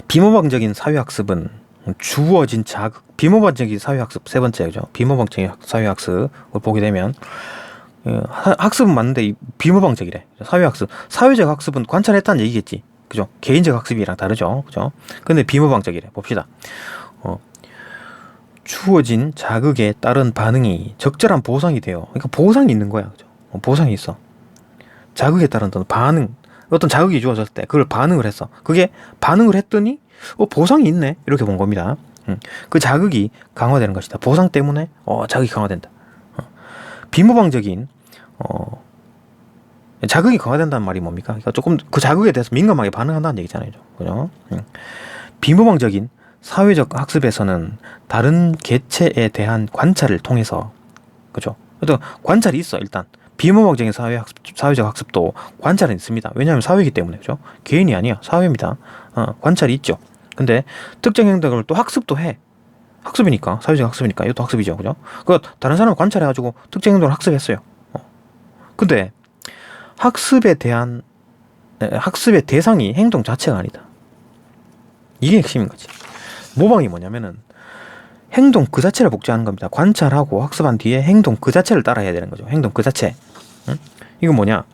Speaker 1: 비모방적인 사회학습은 주어진 자극, 비모방적인 사회학습 세 번째, 그죠? 비모방적인 사회학습을 보게 되면 학습은 맞는데 비모방적이래. 사회학습, 사회적 학습은 관찰했다는 얘기겠지. 그죠? 개인적 학습이랑 다르죠. 그죠? 근데 비모방적이래. 봅시다. 주어진 자극에 따른 반응이 적절한 보상이 돼요. 그러니까 보상이 있는 거야. 그죠? 보상이 있어. 자극에 따른 반응, 어떤 자극이 주어졌을 때 그걸 반응을 했어. 그게 반응을 했더니 보상이 있네. 이렇게 본 겁니다. 그 자극이 강화되는 것이다. 보상 때문에 자극이 강화된다. 비모방적인 자극이 강화된다는 말이 뭡니까? 그러니까 조금 그 자극에 대해서 민감하게 반응한다는 얘기잖아요. 그죠? 비모방적인 사회적 학습에서는 다른 개체에 대한 관찰을 통해서, 그죠? 관찰이 있어. 일단 비모방적인 사회적 학습도 관찰은 있습니다. 왜냐하면 사회이기 때문에. 그죠? 개인이 아니야. 사회입니다. 관찰이 있죠. 근데 특정 행동을 또 학습도 해. 학습이니까, 사회적 학습이니까 이것도 학습이죠. 그죠? 다른 사람을 관찰해가지고 특정 행동을 학습했어요. 근데 학습의 대상이 행동 자체가 아니다. 이게 핵심인 거지. 모방이 뭐냐면은 행동 그 자체를 복제하는 겁니다. 관찰하고 학습한 뒤에 행동 그 자체를 따라해야 되는 거죠. 행동 그 자체. 이건 뭐냐?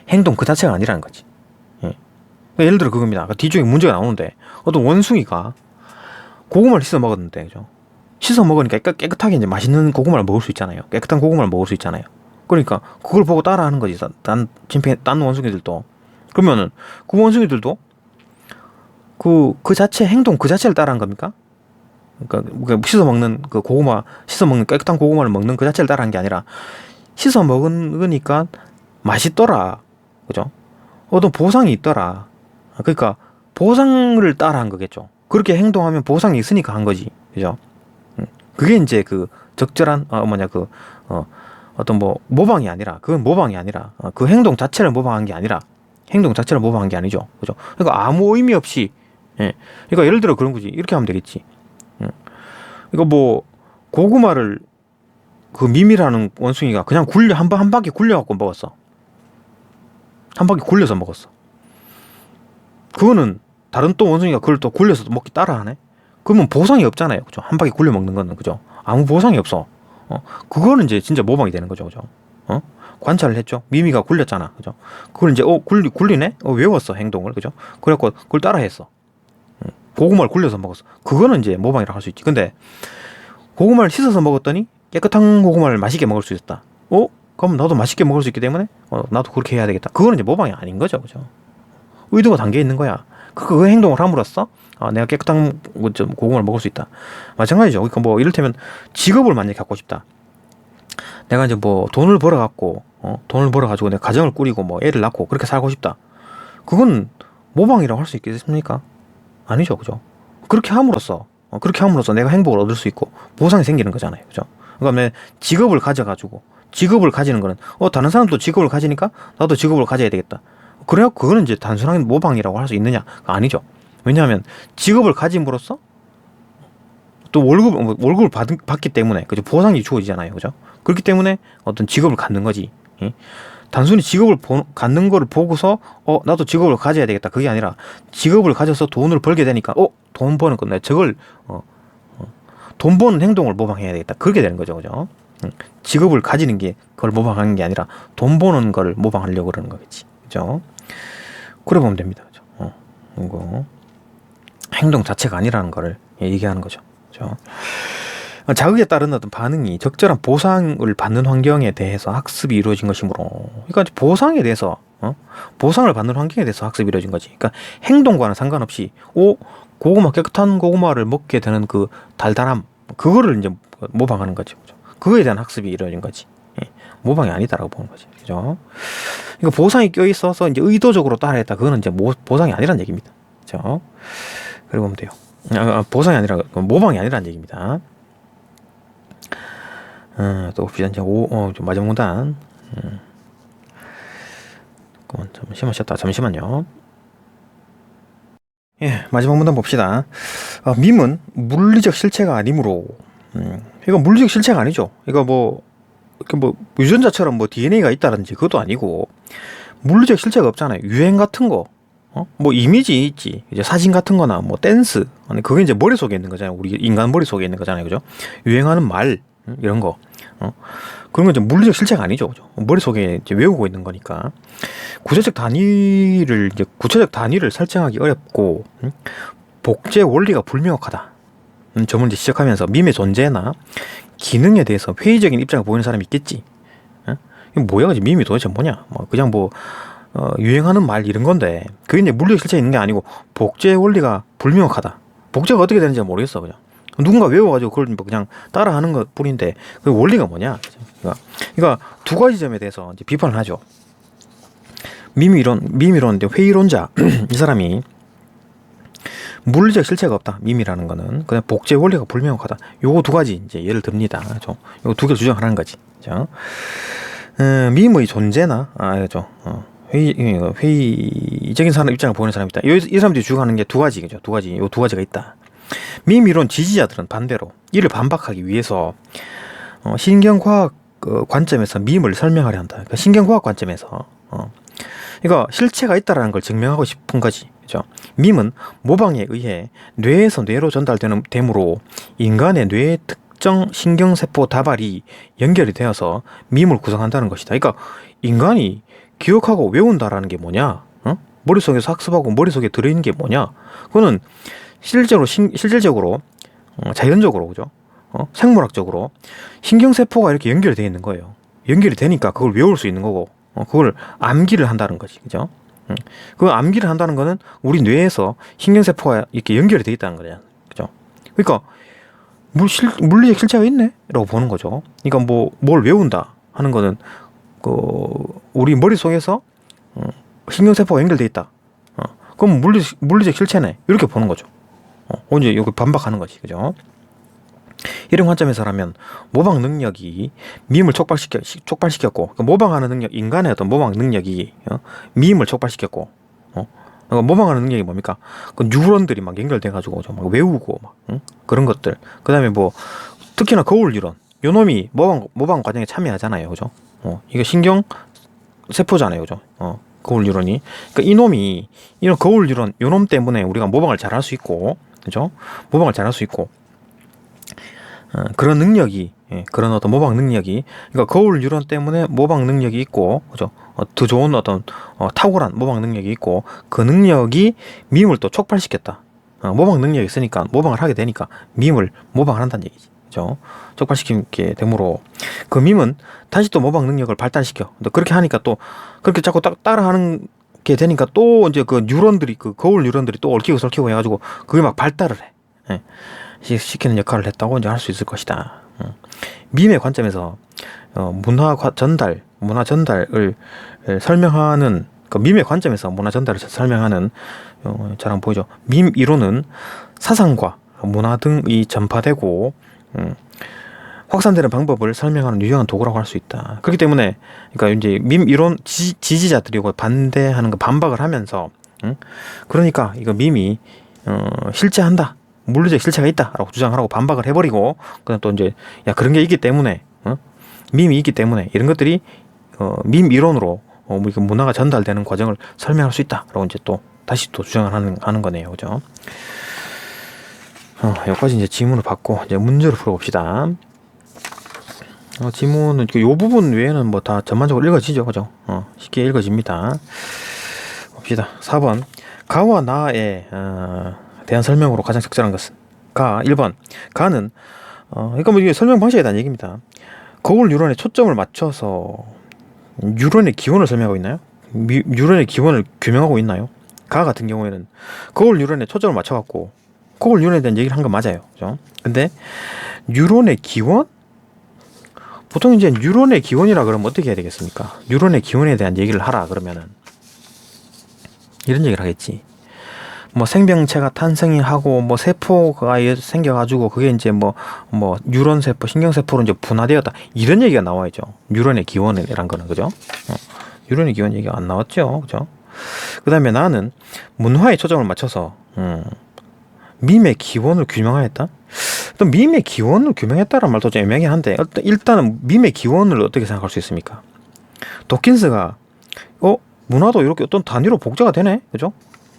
Speaker 1: 행동 그 자체가 아니라는 거지. 그러니까 예를 들어 그겁니다. 뒤쪽에 문제가 나오는데 어떤 원숭이가 고구마를 씻어 먹었는데, 그죠? 씻어 먹으니까 깨끗하게 이제 맛있는 고구마를 먹을 수 있잖아요. 깨끗한 고구마를 먹을 수 있잖아요. 그러니까 그걸 보고 따라하는 거지. 딴 원숭이들도. 그러면은 그 원숭이들도 그 자체 행동 그 자체를 따라한 겁니까? 그러니까 씻어 먹는 깨끗한 고구마를 먹는 그 자체를 따라한 게 아니라 씻어 먹으니까 맛있더라. 그죠? 어떤 보상이 있더라. 그러니까 보상을 따라한 거겠죠. 그렇게 행동하면 보상이 있으니까 한 거지. 그죠? 그게 이제 그 적절한 어떤 모방이 아니라, 그건 모방이 아니라, 그 행동 자체를 모방한 게 아니라, 행동 자체를 모방한 게 아니죠. 그죠? 그러니까 아무 의미 없이, 그러니까 예를 들어 그런 거지. 이렇게 하면 되겠지. 그러니까 고구마를 그 미미라는 원숭이가 그냥 한 바퀴 굴려갖고 먹었어. 한 바퀴 굴려서 먹었어. 그거는 다른 또 원숭이가 그걸 또 굴려서 먹기 따라하네? 그러면 보상이 없잖아요. 그죠? 한 바퀴 굴려 먹는 거는, 그죠? 아무 보상이 없어. 그거는 이제 진짜 모방이 되는 거죠. 그죠? 관찰을 했죠. 미미가 굴렸잖아. 그죠? 그걸 이제, 굴리네? 외웠어, 행동을. 그죠? 그래갖고 그걸 따라했어. 고구마를 굴려서 먹었어. 그거는 이제 모방이라고 할 수 있지. 근데 고구마를 씻어서 먹었더니 깨끗한 고구마를 맛있게 먹을 수 있었다. 그럼 나도 맛있게 먹을 수 있기 때문에 나도 그렇게 해야 되겠다. 그거는 이제 모방이 아닌 거죠. 그죠? 의도가 담겨 있는 거야. 그 행동을 함으로써 내가 깨끗한 고구마를 먹을 수 있다. 마찬가지죠. 그러니까 이를테면 직업을 만약에 갖고 싶다. 내가 이제 돈을 벌어가지고 내가 가정을 꾸리고 애를 낳고 그렇게 살고 싶다. 그건 모방이라고 할 수 있겠습니까? 아니죠. 그죠? 그렇게 함으로써 내가 행복을 얻을 수 있고 보상이 생기는 거잖아요. 그죠? 그러니까 직업을 가져가지고, 직업을 가지는 거는 다른 사람도 직업을 가지니까 나도 직업을 가져야 되겠다. 그래야 그거는 이제 단순하게 모방이라고 할 수 있느냐? 아니죠. 왜냐하면 직업을 가짐으로써 또 월급을 받기 때문에, 그죠? 보상이 주어지잖아요. 그죠? 그렇기 때문에 어떤 직업을 갖는 거지. 단순히 직업을 갖는 거를 보고서 나도 직업을 가져야 되겠다. 그게 아니라 직업을 가져서 돈을 벌게 되니까 돈 버는 건데 저걸 돈 버는 행동을 모방해야 되겠다. 그렇게 되는 거죠. 그죠? 직업을 가지는 게 그걸 모방하는 게 아니라 돈 버는 걸 모방하려고 그러는 거겠지. 그죠? 그래 보면 됩니다. 그죠? 이거 행동 자체가 아니라는 거를 얘기하는 거죠. 그죠? 자극에 따른 어떤 반응이 적절한 보상을 받는 환경에 대해서 학습이 이루어진 것이므로, 그러니까 보상에 대해서 보상을 받는 환경에 대해서 학습이 이루어진 거지. 그러니까 행동과는 상관없이 깨끗한 고구마를 먹게 되는 그 달달함, 그거를 이제 모방하는 거죠. 그죠? 그거에 대한 학습이 이루어진 거지. 모방이 아니다라고 보는 거지. 그죠? 그러니까 보상이 껴 있어서 이제 의도적으로 따라했다. 그거는 이제 보상이 아니란 얘기입니다. 그죠? 그리고 보면 돼요. 보상이 아니라 모방이 아니란 얘기입니다. 또 봅시다. 이제 좀 마지막 문단. 잠시만요. 예, 마지막 문단 봅시다. 밈은 물리적 실체가 아니므로, 이거 물리적 실체가 아니죠. 이거 이렇게 뭐 유전자처럼 뭐 DNA가 있다든지 그것도 아니고 물리적 실체가 없잖아요. 유행 같은 거, 뭐 이미지 있지, 이제 사진 같은 거나 뭐 댄스, 아니 그게 이제 머릿속에 있는 거잖아요. 우리 인간 머릿속에 있는 거잖아요. 그죠? 유행하는 말, 이런 거, 그런 건 이제 물리적 실체가 아니죠. 그죠? 머릿속에 이제 외우고 있는 거니까 구체적 단위를 설정하기 어렵고, 복제 원리가 불명확하다. 점을 이제 지적하면서 밈의 존재나 기능에 대해서 회의적인 입장을 보이는 사람이 있겠지. 이게 뭐야, 그지? 밈이 도대체 뭐냐? 뭐 그냥 뭐 유행하는 말 이런 건데 그게 이제 물리적 실체에 있는 게 아니고 복제 원리가 불명확하다. 복제가 어떻게 되는지 모르겠어. 그냥 누군가 외워가지고 그걸 뭐 그냥 따라하는 것 뿐인데 그 원리가 뭐냐? 그러니까 두 가지 점에 대해서 이제 비판을 하죠. 밈 이론 회의론자 이 사람이 물리적 실체가 없다. 밈이라는 거는 그냥 복제 원리가 불명확하다. 요거 두 가지 이제 예를 듭니다. 그죠? 요거 두 개를 주장하는 거지. 그죠? 밈의 존재나 회의적인 사람 입장을 보는 사람이 있다. 이 사람들이 주장하는 게 두 가지, 그죠? 두 가지가 있다. 밈 이론 지지자들은 반대로 이를 반박하기 위해서 신경과학 관점에서 밈을 설명하려 한다. 그러니까 신경과학 관점에서 그러니까 실체가 있다라는 걸 증명하고 싶은 거지. 그죠? 밈은 모방에 의해 뇌에서 뇌로 전달되므로 인간의 뇌의 특정 신경세포 다발이 연결이 되어서 밈을 구성한다는 것이다. 그러니까 인간이 기억하고 외운다라는 게 뭐냐? 머릿속에서 학습하고 머릿속에 들어있는 게 뭐냐? 그거는 실질적으로 자연적으로, 그죠? 생물학적으로 신경세포가 이렇게 연결이 되어 있는 거예요. 연결이 되니까 그걸 외울 수 있는 거고, 그걸 암기를 한다는 거지. 그죠? 그 암기를 한다는 거는 우리 뇌에서 신경세포가 이렇게 연결이 되어 있다는 거잖아. 그죠? 그러니까 물리적 실체가 있네? 라고 보는 거죠. 그러니까 뭘 외운다 하는 거는 우리 머릿속에서 신경세포가 연결되어 있다. 그럼 물리적 실체네. 이렇게 보는 거죠. 언제 여기 반박하는 거지. 그죠? 이런 관점에서라면 모방 능력이 밈을 촉발시켰고, 그러니까 모방하는 능력, 인간의 어떤 모방 능력이 밈을 촉발시켰고, 그러니까 모방하는 능력이 뭡니까? 그 뉴런들이 막 연결돼가지고 막 외우고 막 그런 것들. 그다음에 뭐 특히나 거울 뉴런, 요놈이 모방 과정에 참여하잖아요, 그죠? 이거 신경 세포잖아요, 그죠? 거울 뉴런이. 그러니까 이런 거울 뉴런, 요놈 때문에 우리가 모방을 잘할 수 있고, 그죠? 모방을 잘할 수 있고. 그런 능력이, 그런 어떤 모방 능력이, 그러니까 거울 뉴런 때문에 모방 능력이 있고, 그죠? 더 좋은 어떤 탁월한 모방 능력이 있고, 그 능력이 밈을 또 촉발시켰다. 모방 능력이 있으니까 모방을 하게 되니까 밈을 모방을 한다는 얘기지, 그죠? 촉발시키게 되므로 그 밈은 다시 또 모방 능력을 발달시켜. 그렇게 하니까 또 그렇게 자꾸 따라하는 게 되니까 또 이제 그 뉴런들이, 그 거울 뉴런들이 또 얽히고 설키고 해가지고 그게 막 발달을 해. 시키는 역할을 했다고 이제 할 수 있을 것이다. 밈의 관점에서 문화 전달을 설명하는, 그 밈의 관점에서 문화 전달을 설명하는 잘 한번 보이죠. 밈 이론은 사상과 문화 등이 전파되고 확산되는 방법을 설명하는 유용한 도구라고 할 수 있다. 그렇기 때문에 그러니까 이제 밈 이론 지지자들이 반대하는 거, 반박을 하면서 그러니까 이거 밈이 실체한다, 물리적 실체가 있다라고 주장을 하고 반박을 해버리고, 그다음 또 이제 그런 게 있기 때문에 밈이 있기 때문에 이런 것들이 밈 이론으로 문화가 전달되는 과정을 설명할 수 있다라고 이제 또 다시 또 주장을 하는 거네요, 그죠? 여기까지 이제 지문을 받고 이제 문제를 풀어봅시다. 지문은 요 부분 외에는 뭐 다 전반적으로 읽어지죠, 그죠? 쉽게 읽어집니다. 봅시다. 4번. 가와 나에 대한 설명으로 가장 적절한 것은 1번. 가는 그러니까 뭐 이게 설명 방식에 대한 얘기입니다. 거울 뉴런에 초점을 맞춰서 뉴런의 기원을 설명하고 있나요? 뉴런의 기원을 규명하고 있나요? 가 같은 경우에는 거울 뉴런에 초점을 맞춰갖고 거울 뉴런에 대한 얘기를 한 건 맞아요, 그죠? 근데 뉴런의 기원? 보통 이제 뉴런의 기원이라 그러면 어떻게 해야 되겠습니까? 뉴런의 기원에 대한 얘기를 하라 그러면은 이런 얘기를 하겠지. 뭐 생명체가 탄생이 하고 뭐 세포가 생겨가지고 그게 이제 뭐 뉴런 세포, 신경세포로 이제 분화되었다, 이런 얘기가 나와야죠. 뉴런의 기원이란 거는, 그죠? 뉴런의 기원 얘기가 안 나왔죠, 그죠? 그 다음에 나는 문화에 초점을 맞춰서 밈의 기원을 규명하였다. 또 밈의 기원을 규명했다는 말도 좀 애매하긴 한데 일단은 밈의 기원을 어떻게 생각할 수 있습니까? 도킨스가 문화도 이렇게 어떤 단위로 복제가 되네, 그죠?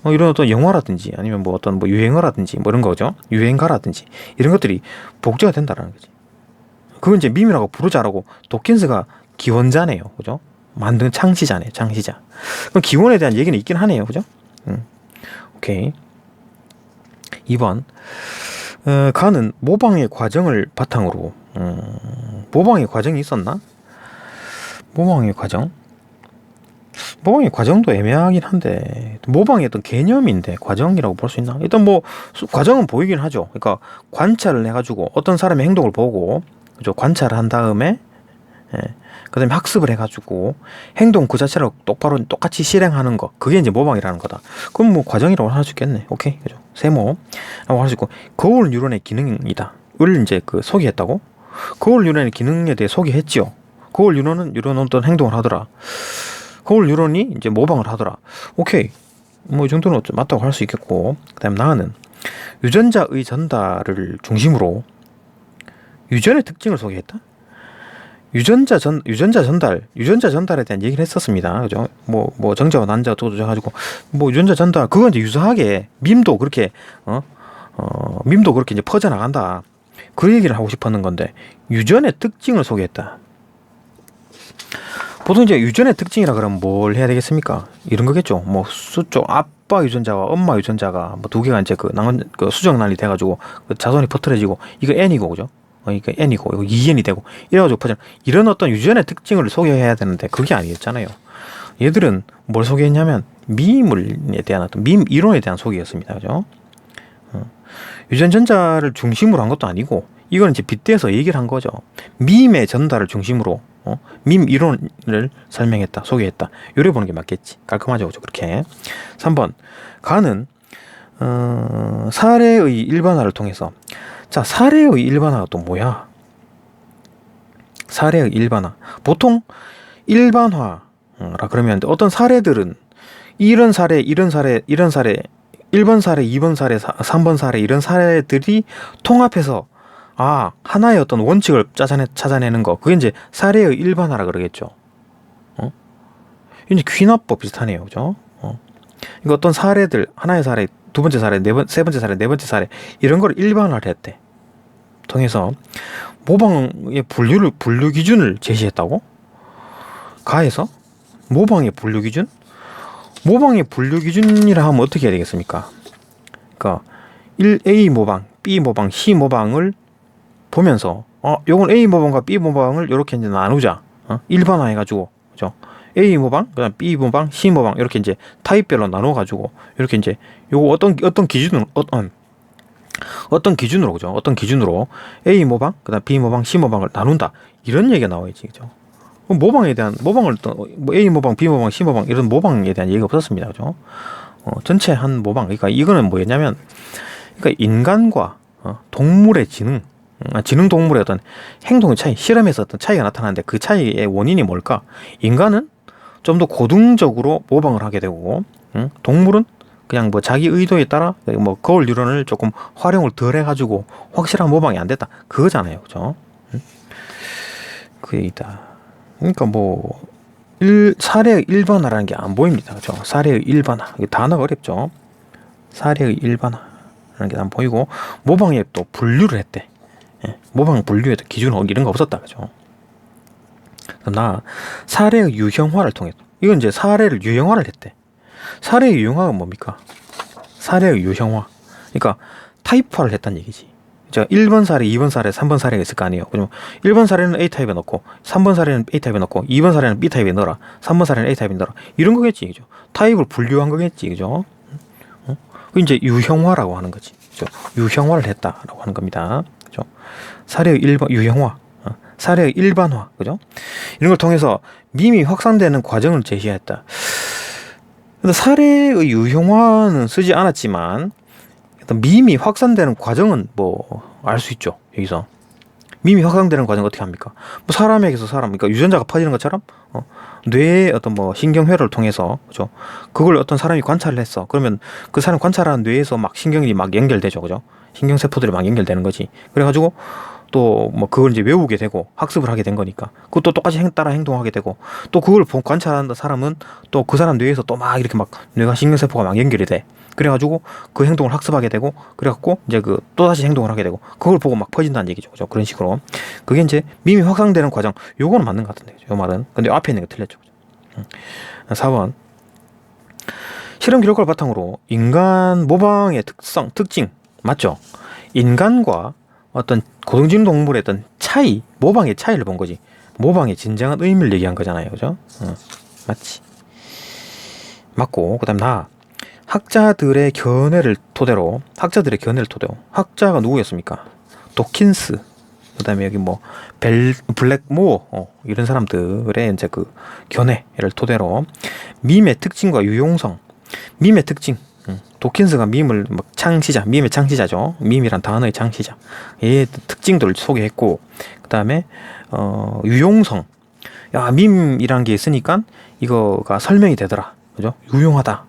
Speaker 1: 이런 어떤 영화라든지 아니면 뭐 어떤 뭐 유행어라든지 뭐 이런 거죠. 유행가라든지 이런 것들이 복제가 된다라는 거지. 그건 이제 밈이라고 부르자라고 도킨스가 기원자네요, 그죠? 만든 창시자네, 창시자. 그럼 기원에 대한 얘기는 있긴 하네요, 그죠? 오케이. 2번. 가는 모방의 과정을 바탕으로 모방의 과정이 있었나? 모방의 과정? 모방의 과정도 애매하긴 한데 모방의 어떤 개념인데 과정이라고 볼 수 있나? 일단 뭐 과정은 보이긴 하죠. 그러니까 관찰을 해가지고 어떤 사람의 행동을 보고 그죠? 관찰을 한 다음에 그다음에 학습을 해가지고 행동 그 자체를 똑바로 똑같이 실행하는 거 그게 이제 모방이라는 거다. 그럼 뭐 과정이라고 할 수 있겠네. 오케이, 그죠? 세모라고 할 수 있고 거울 뉴런의 기능이다. 을 이제 그 소개했다고? 거울 뉴런의 기능에 대해 소개했지요. 거울 뉴런은 이런 어떤 행동을 하더라. 거울 뉴런이 이제 모방을 하더라. 오케이, 뭐 이 정도는 맞다고 할 수 있겠고, 그다음 나는 유전자의 전달을 중심으로 유전의 특징을 소개했다. 유전자 전달에 대한 얘기를 했었습니다. 그죠? 뭐 정자와 난자가 도져가지고 뭐 유전자 전달 그건 이제 유사하게 밈도 그렇게 밈도 그렇게 이제 퍼져 나간다. 그 얘기를 하고 싶었는 건데 유전의 특징을 소개했다. 보통 이제 유전의 특징이라 그러면 뭘 해야 되겠습니까? 이런 거겠죠. 뭐 수쪽 아빠 유전자와 엄마 유전자가 뭐 두 개가 이제 그 수정난리 돼가지고 그 자손이 퍼트려지고 이거 N이고 그죠? 그러니까 N이고 이거 2N이 되고 이래가지고 퍼져. 이런 어떤 유전의 특징을 소개해야 되는데 그게 아니었잖아요. 얘들은 뭘 소개했냐면 밈에 대한 어떤 밈 이론에 대한 소개였습니다. 그죠? 유전 전자를 중심으로 한 것도 아니고 이거는 이제 빗대서 얘기를 한 거죠. 밈의 전달을 중심으로 밈 이론을 설명했다, 소개했다. 요래 보는 게 맞겠지. 깔끔하죠, 그죠? 그렇게. 3번. 가는 사례의 일반화를 통해서. 자, 사례의 일반화가 또 뭐야? 사례의 일반화. 보통 일반화라 그러면 어떤 사례들은 이런 사례, 1번 사례, 2번 사례, 3번 사례 이런 사례들이 통합해서 하나의 어떤 원칙을 찾아내는 거. 그게 이제 사례의 일반화라 그러겠죠. 이제 귀납법 비슷하네요. 그죠? 그러니까 어떤 사례들, 하나의 사례, 두 번째 사례, 세 번째 사례, 네 번째 사례, 이런 걸 일반화를 했대. 통해서 모방의 분류 기준을 제시했다고? 가에서 모방의 분류 기준? 모방의 분류 기준이라 하면 어떻게 해야 되겠습니까? 그러니까 A 모방, B 모방, C 모방을 보면서 요건 A 모방과 B 모방을 이렇게 이제 나누자. 일반화 해가지고, 그죠? A 모방, 그다음 B 모방, C 모방 이렇게 이제 타입별로 나눠가지고 이렇게 이제 요거 어떤 기준으로 그죠? 어떤 기준으로 A 모방, 그다음 B 모방, C 모방을 나눈다. 이런 얘기가 나와야지, 그죠? 모방을 뭐 A 모방, B 모방, C 모방 이런 모방에 대한 얘기가 없었습니다, 그죠? 전체 한 모방. 그러니까 이거는 뭐였냐면, 그러니까 인간과 동물의 지능 동물의 어떤 행동의 차이, 실험에서 어떤 차이가 나타나는데 그 차이의 원인이 뭘까? 인간은 좀 더 고등적으로 모방을 하게 되고, 동물은 그냥 뭐 자기 의도에 따라 뭐 거울 뉴런을 조금 활용을 덜 해가지고 확실한 모방이 안 됐다. 그거잖아요, 그죠? 그 얘기다. 그러니까 뭐 사례의 일반화라는 게 안 보입니다, 그죠? 사례의 일반화. 단어가 어렵죠? 사례의 일반화라는 게 안 보이고 모방에 또 분류를 했대. 모방 분류에 기준 이런 거 없었다, 그죠? 그럼 사례의 유형화를 통해서 이건 이제 사례를 유형화를 했대. 사례의 유형화가 뭡니까? 사례의 유형화. 그러니까 타입화를 했다는 얘기지. 자, 1번 사례, 2번 사례, 3번 사례가 있을 거 아니에요. 그럼 1번 사례는 A 타입에 넣고 3번 사례는 A 타입에 넣고 2번 사례는 B 타입에 넣어라. 3번 사례는 A 타입에 넣어라. 이런 거겠지, 그죠? 타입을 분류한 거겠지, 그죠? 그 이제 유형화라고 하는 거지. 그죠? 유형화를 했다라고 하는 겁니다. 그죠? 사례의 유형화, 사례의 일반화, 그죠? 이런 걸 통해서 밈이 확산되는 과정을 제시했다. 근데 사례의 유형화는 쓰지 않았지만 밈이 확산되는 과정은 뭐 알 수 있죠. 여기서 밈이 확산되는 과정을 어떻게 합니까? 뭐 사람에게서 사람, 그러니까 유전자가 퍼지는 것처럼 뇌의 어떤 뭐 신경회로를 통해서, 그죠? 그걸 어떤 사람이 관찰을 했어. 그러면 그 사람 관찰한 뇌에서 막 신경이 막 연결되죠, 그죠? 신경세포들이 막 연결되는 거지. 그래가지고 또 뭐 그걸 이제 외우게 되고 학습을 하게 된 거니까 그것도 똑같이 따라 행동하게 되고, 또 그걸 관찰한 사람은 또 그 사람 뇌에서 또 막 이렇게 막 뇌가 신경세포가 막 연결이 돼. 그래가지고 그 행동을 학습하게 되고, 그래갖고 이제 그 또다시 행동을 하게 되고, 그걸 보고 막 퍼진다는 얘기죠, 그죠? 그런 식으로 그게 이제 밈이 확산되는 과정. 요거는 맞는 것 같은데, 요 말은. 근데 앞에 있는 게 틀렸죠, 그죠? 4번, 실험 결과를 바탕으로 인간 모방의 특징 맞죠? 인간과 어떤 고등지능 동물의 어떤 차이, 모방의 차이를 본 거지. 모방의 진정한 의미를 얘기한 거잖아요, 그죠? 맞지? 맞고, 그다음 학자들의 견해를 토대로, 학자가 누구였습니까? 도킨스, 그다음에 여기 뭐 블랙모어, 이런 사람들의 이제 그 견해를 토대로 밈의 특징과 유용성, 밈의 특징, 도킨스가 밈을 막 밈의 창시자죠. 밈이란 단어의 창시자. 얘의 특징들을 소개했고, 그다음에 유용성, 야, 밈이란 게 있으니까 이거가 설명이 되더라, 그죠? 유용하다.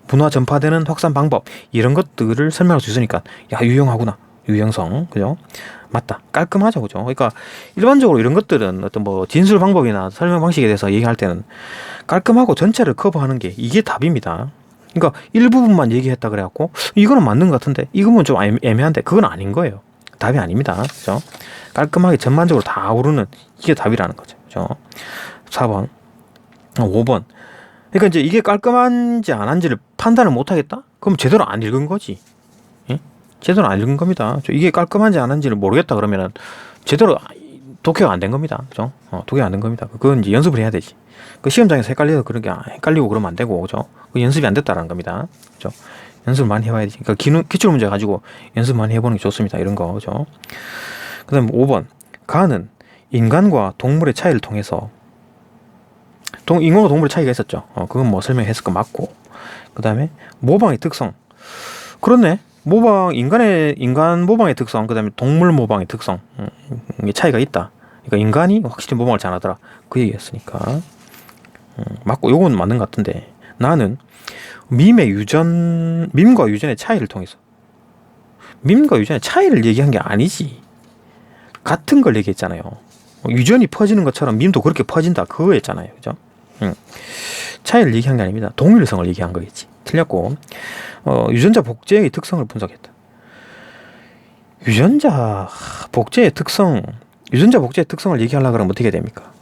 Speaker 1: 문화 전파되는 확산 방법, 이런 것들을 설명할 수 있으니까 야, 유용하구나. 유용성, 그죠? 맞다. 깔끔하죠, 그죠? 그러니까 일반적으로 이런 것들은 어떤 뭐 진술 방법이나 설명 방식에 대해서 얘기할 때는 깔끔하고 전체를 커버하는 게 이게 답입니다. 그러니까 일부분만 얘기했다 그래갖고 이거는 맞는 것 같은데 이거는 좀 애매한데, 그건 아닌 거예요. 답이 아닙니다, 그죠? 깔끔하게 전반적으로 다 아우르는 이게 답이라는 거죠, 그죠? 4번, 5번. 그러니까 이제 이게 깔끔한지 안 한지를 판단을 못 하겠다? 그럼 제대로 안 읽은 거지. 예? 제대로 안 읽은 겁니다. 이게 깔끔한지 안 한지를 모르겠다 그러면은 제대로 독해가 안 된 겁니다. 그죠? 독해가 안 된 겁니다. 그건 이제 연습을 해야 되지. 그 시험장에서 헷갈리고 그러면 안 되고, 그죠? 그 연습이 안 됐다라는 겁니다. 그죠? 연습을 많이 해봐야 되지. 그러니까 기출 문제 가지고 연습 많이 해보는 게 좋습니다. 이런 거, 그죠? 그 다음에 5번. 가는 인간과 동물의 차이를 통해서, 인간과 동물의 차이가 있었죠. 그건 뭐 설명했을 거 맞고. 그 다음에 모방의 특성. 그렇네. 인간 모방의 특성, 그 다음에 동물 모방의 특성, 차이가 있다. 그러니까 인간이 확실히 모방을 잘하더라, 그 얘기였으니까 맞고, 요건 맞는 것 같은데, 나는 밈과 유전의 차이를 통해서, 밈과 유전의 차이를 얘기한 게 아니지, 같은 걸 얘기했잖아요. 유전이 퍼지는 것처럼 밈도 그렇게 퍼진다, 그거였잖아요, 그죠? 차이를 얘기한 게 아닙니다. 동일성을 얘기한 거겠지. 틀렸고, 유전자 복제의 특성을 분석했다. 유전자 복제의 특성을 얘기하려고 그러면 어떻게 됩니까?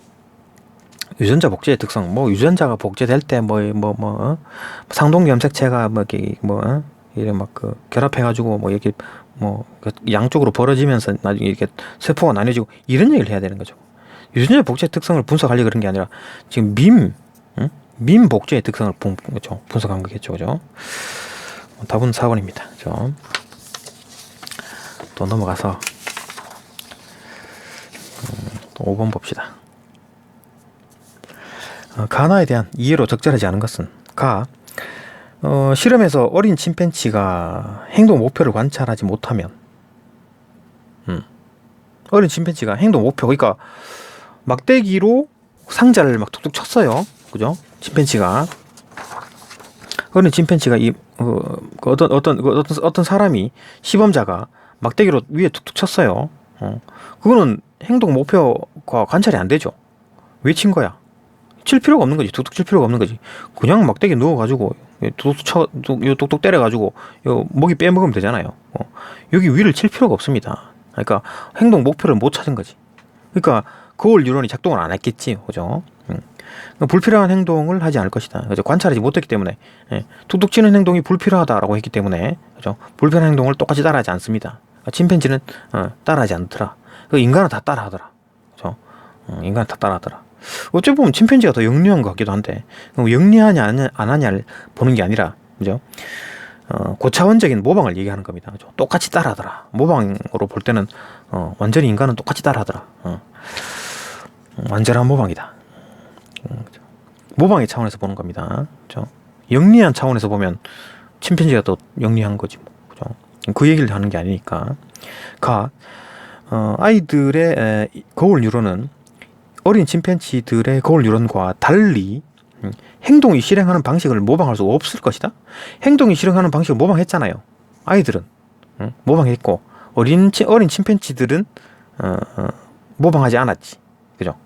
Speaker 1: 유전자 복제의 특성, 뭐 유전자가 복제될 때 상동 염색체가 이런 막 그 결합해가지고 뭐 이렇게 뭐 양쪽으로 벌어지면서 나중에 이렇게 세포가 나뉘어지고, 이런 얘기를 해야 되는 거죠. 유전자 복제의 특성을 분석하려고 그런 게 아니라 지금 밈 복제의 특성을 분석한 거겠죠, 그죠? 답은 4번입니다. 그죠? 또 넘어가서 또 5번 봅시다. 가나에 대한 이해로 적절하지 않은 것은, 실험에서 어린 침팬지가 행동 목표를 관찰하지 못하면, 어린 침팬지가 행동 목표, 그러니까 막대기로 상자를 막 툭툭 쳤어요, 그죠? 어린 침팬지가 어떤 사람이, 시범자가 막대기로 위에 툭툭 쳤어요. 그거는 행동 목표가 관찰이 안 되죠. 왜 친 거야? 칠 필요가 없는 거지. 툭툭 칠 필요가 없는 거지. 그냥 막대기 누워가지고 뚝뚝 때려가지고 먹이 빼먹으면 되잖아요. 여기 위를 칠 필요가 없습니다. 그러니까 행동 목표를 못 찾은 거지. 그러니까 거울 유론이 작동을 안 했겠지, 그죠? 불필요한 행동을 하지 않을 것이다. 그죠? 관찰하지 못했기 때문에, 툭툭 치는 행동이 불필요하다라고 했기 때문에, 그죠? 불필요한 행동을 똑같이 따라하지 않습니다. 침팬지는 따라하지 않더라. 인간은 다 따라하더라. 그죠? 인간은 다 따라하더라. 어찌 보면 침팬지가 더 영리한 것 같기도 한데, 영리하냐 안 하냐를 보는 게 아니라, 그죠? 고차원적인 모방을 얘기하는 겁니다. 그죠? 똑같이 따라하더라. 모방으로 볼 때는 완전히 인간은 똑같이 따라하더라. 완전한 모방이다. 모방의 차원에서 보는 겁니다. 그죠? 영리한 차원에서 보면 침팬지가 더 영리한 거지, 뭐. 그죠? 그 얘기를 하는 게 아니니까. 아이들의 거울 뉴런은 어린 침팬지들의 거울 뉴런과 달리 행동이 실행하는 방식을 모방할 수 없을 것이다. 행동이 실행하는 방식을 모방했잖아요. 아이들은 모방했고 어린 침팬지들은 모방하지 않았지. 그죠?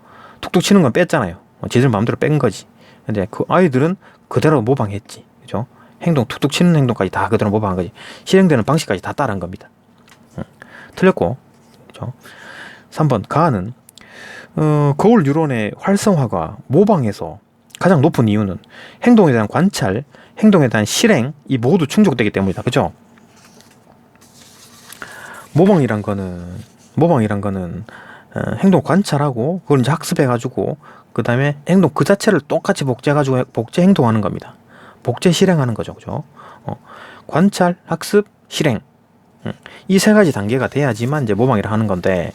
Speaker 1: 툭툭 치는 건 뺐잖아요. 지들 마음대로 뺀 거지. 근데 그 아이들은 그대로 모방했지. 그죠? 행동, 툭툭 치는 행동까지 다 그대로 모방한 거지. 실행되는 방식까지 다 따라한 겁니다. 틀렸고, 그죠? 3번, 가는 거울 뉴런의 활성화가 모방에서 가장 높은 이유는 행동에 대한 관찰, 행동에 대한 실행, 이 모두 충족되기 때문이다. 그죠? 모방이란 거는 행동 관찰하고 그걸 이제 학습해가지고 그 다음에 행동 그 자체를 똑같이 복제해가지고 복제 행동하는 겁니다. 복제 실행하는 거죠. 그죠? 관찰, 학습, 실행. 이 세 가지 단계가 돼야지만 이제 모방이라 하는 건데,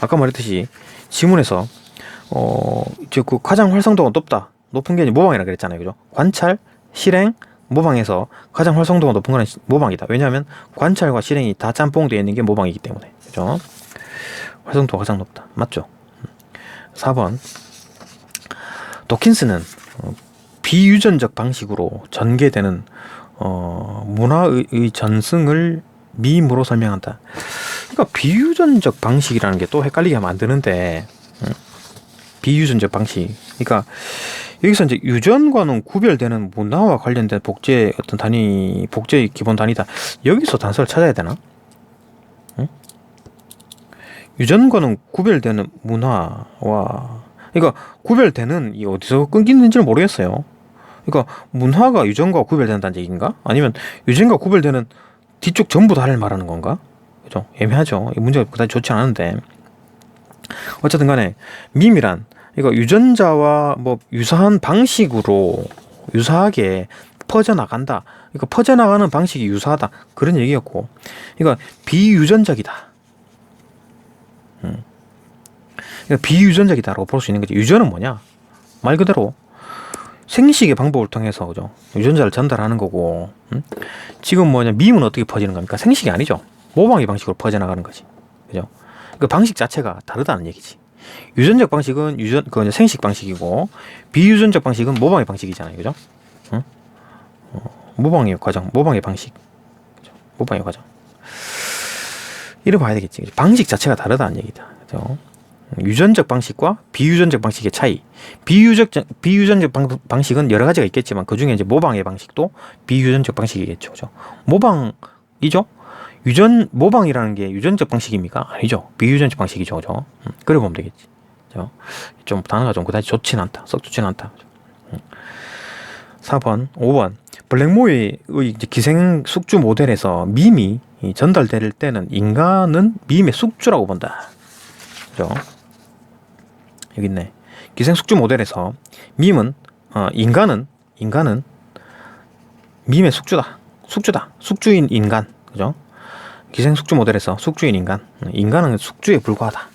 Speaker 1: 아까 말했듯이 지문에서 이제 그 가장 활성도가 높은 게 모방이라 그랬잖아요. 그죠? 관찰, 실행, 모방에서 가장 활성도가 높은 거는 모방이다. 왜냐하면 관찰과 실행이 다 짬뽕 되어 있는 게 모방이기 때문에. 그죠? 활성도가 가장 높다. 맞죠? 4번. 도킨스는 비유전적 방식으로 전개되는 문화의 전승을 밈으로 설명한다. 그러니까 비유전적 방식이라는 게 또 헷갈리게 하면 안 되는데, 비유전적 방식. 그러니까 여기서 이제 유전과는 구별되는 문화와 관련된 복제 어떤 단위, 복제의 기본 단위다. 여기서 단서를 찾아야 되나? 유전과는 구별되는 문화와, 그러니까 구별되는 이 어디서 끊기는지를 모르겠어요. 그러니까 문화가 유전과 구별된다는 얘기인가? 아니면 유전과 구별되는 뒤쪽 전부 다를 말하는 건가? 그죠? 애매하죠. 이 문제가 그다지 좋지 않은데, 어쨌든 간에 밈이란 이거 유전자와 뭐 유사한 방식으로 유사하게 퍼져나간다. 그러니까 퍼져나가는 방식이 유사하다. 그런 얘기였고, 그러니까 비유전적이다. 그러니까 비유전적이다라고 볼 수 있는 거지. 유전은 뭐냐? 말 그대로 생식의 방법을 통해서, 그죠? 유전자를 전달하는 거고, 지금 뭐냐, 밈은 어떻게 퍼지는 겁니까? 생식이 아니죠. 모방의 방식으로 퍼져나가는 거지. 그죠? 그 방식 자체가 다르다는 얘기지. 유전적 방식은 그 생식 방식이고, 비유전적 방식은 모방의 방식이잖아요. 그죠? 모방의 과정, 모방의 방식. 그죠? 모방의 과정. 이래 봐야 되겠지. 방식 자체가 다르다는 얘기다. 그죠? 유전적 방식과 비유전적 방식의 차이. 비유전적 방식은 여러 가지가 있겠지만 그 중에 이제 모방의 방식도 비유전적 방식이겠죠. 그죠? 모방이죠? 모방이라는 게 유전적 방식입니까? 아니죠. 비유전적 방식이죠. 그죠? 그래 보면 되겠지. 그죠? 좀 단어가 좀 그다지 좋진 않다. 썩 좋진 않다. 그죠? 4번, 5번. 블랙모어의 기생 숙주 모델에서 밈이 전달될 때는 인간은 밈의 숙주라고 본다. 그죠? 여기 있네. 기생 숙주 모델에서 밈은 인간은 밈의 숙주다. 숙주인 인간. 그죠? 기생 숙주 모델에서 숙주인 인간은 숙주에 불과하다.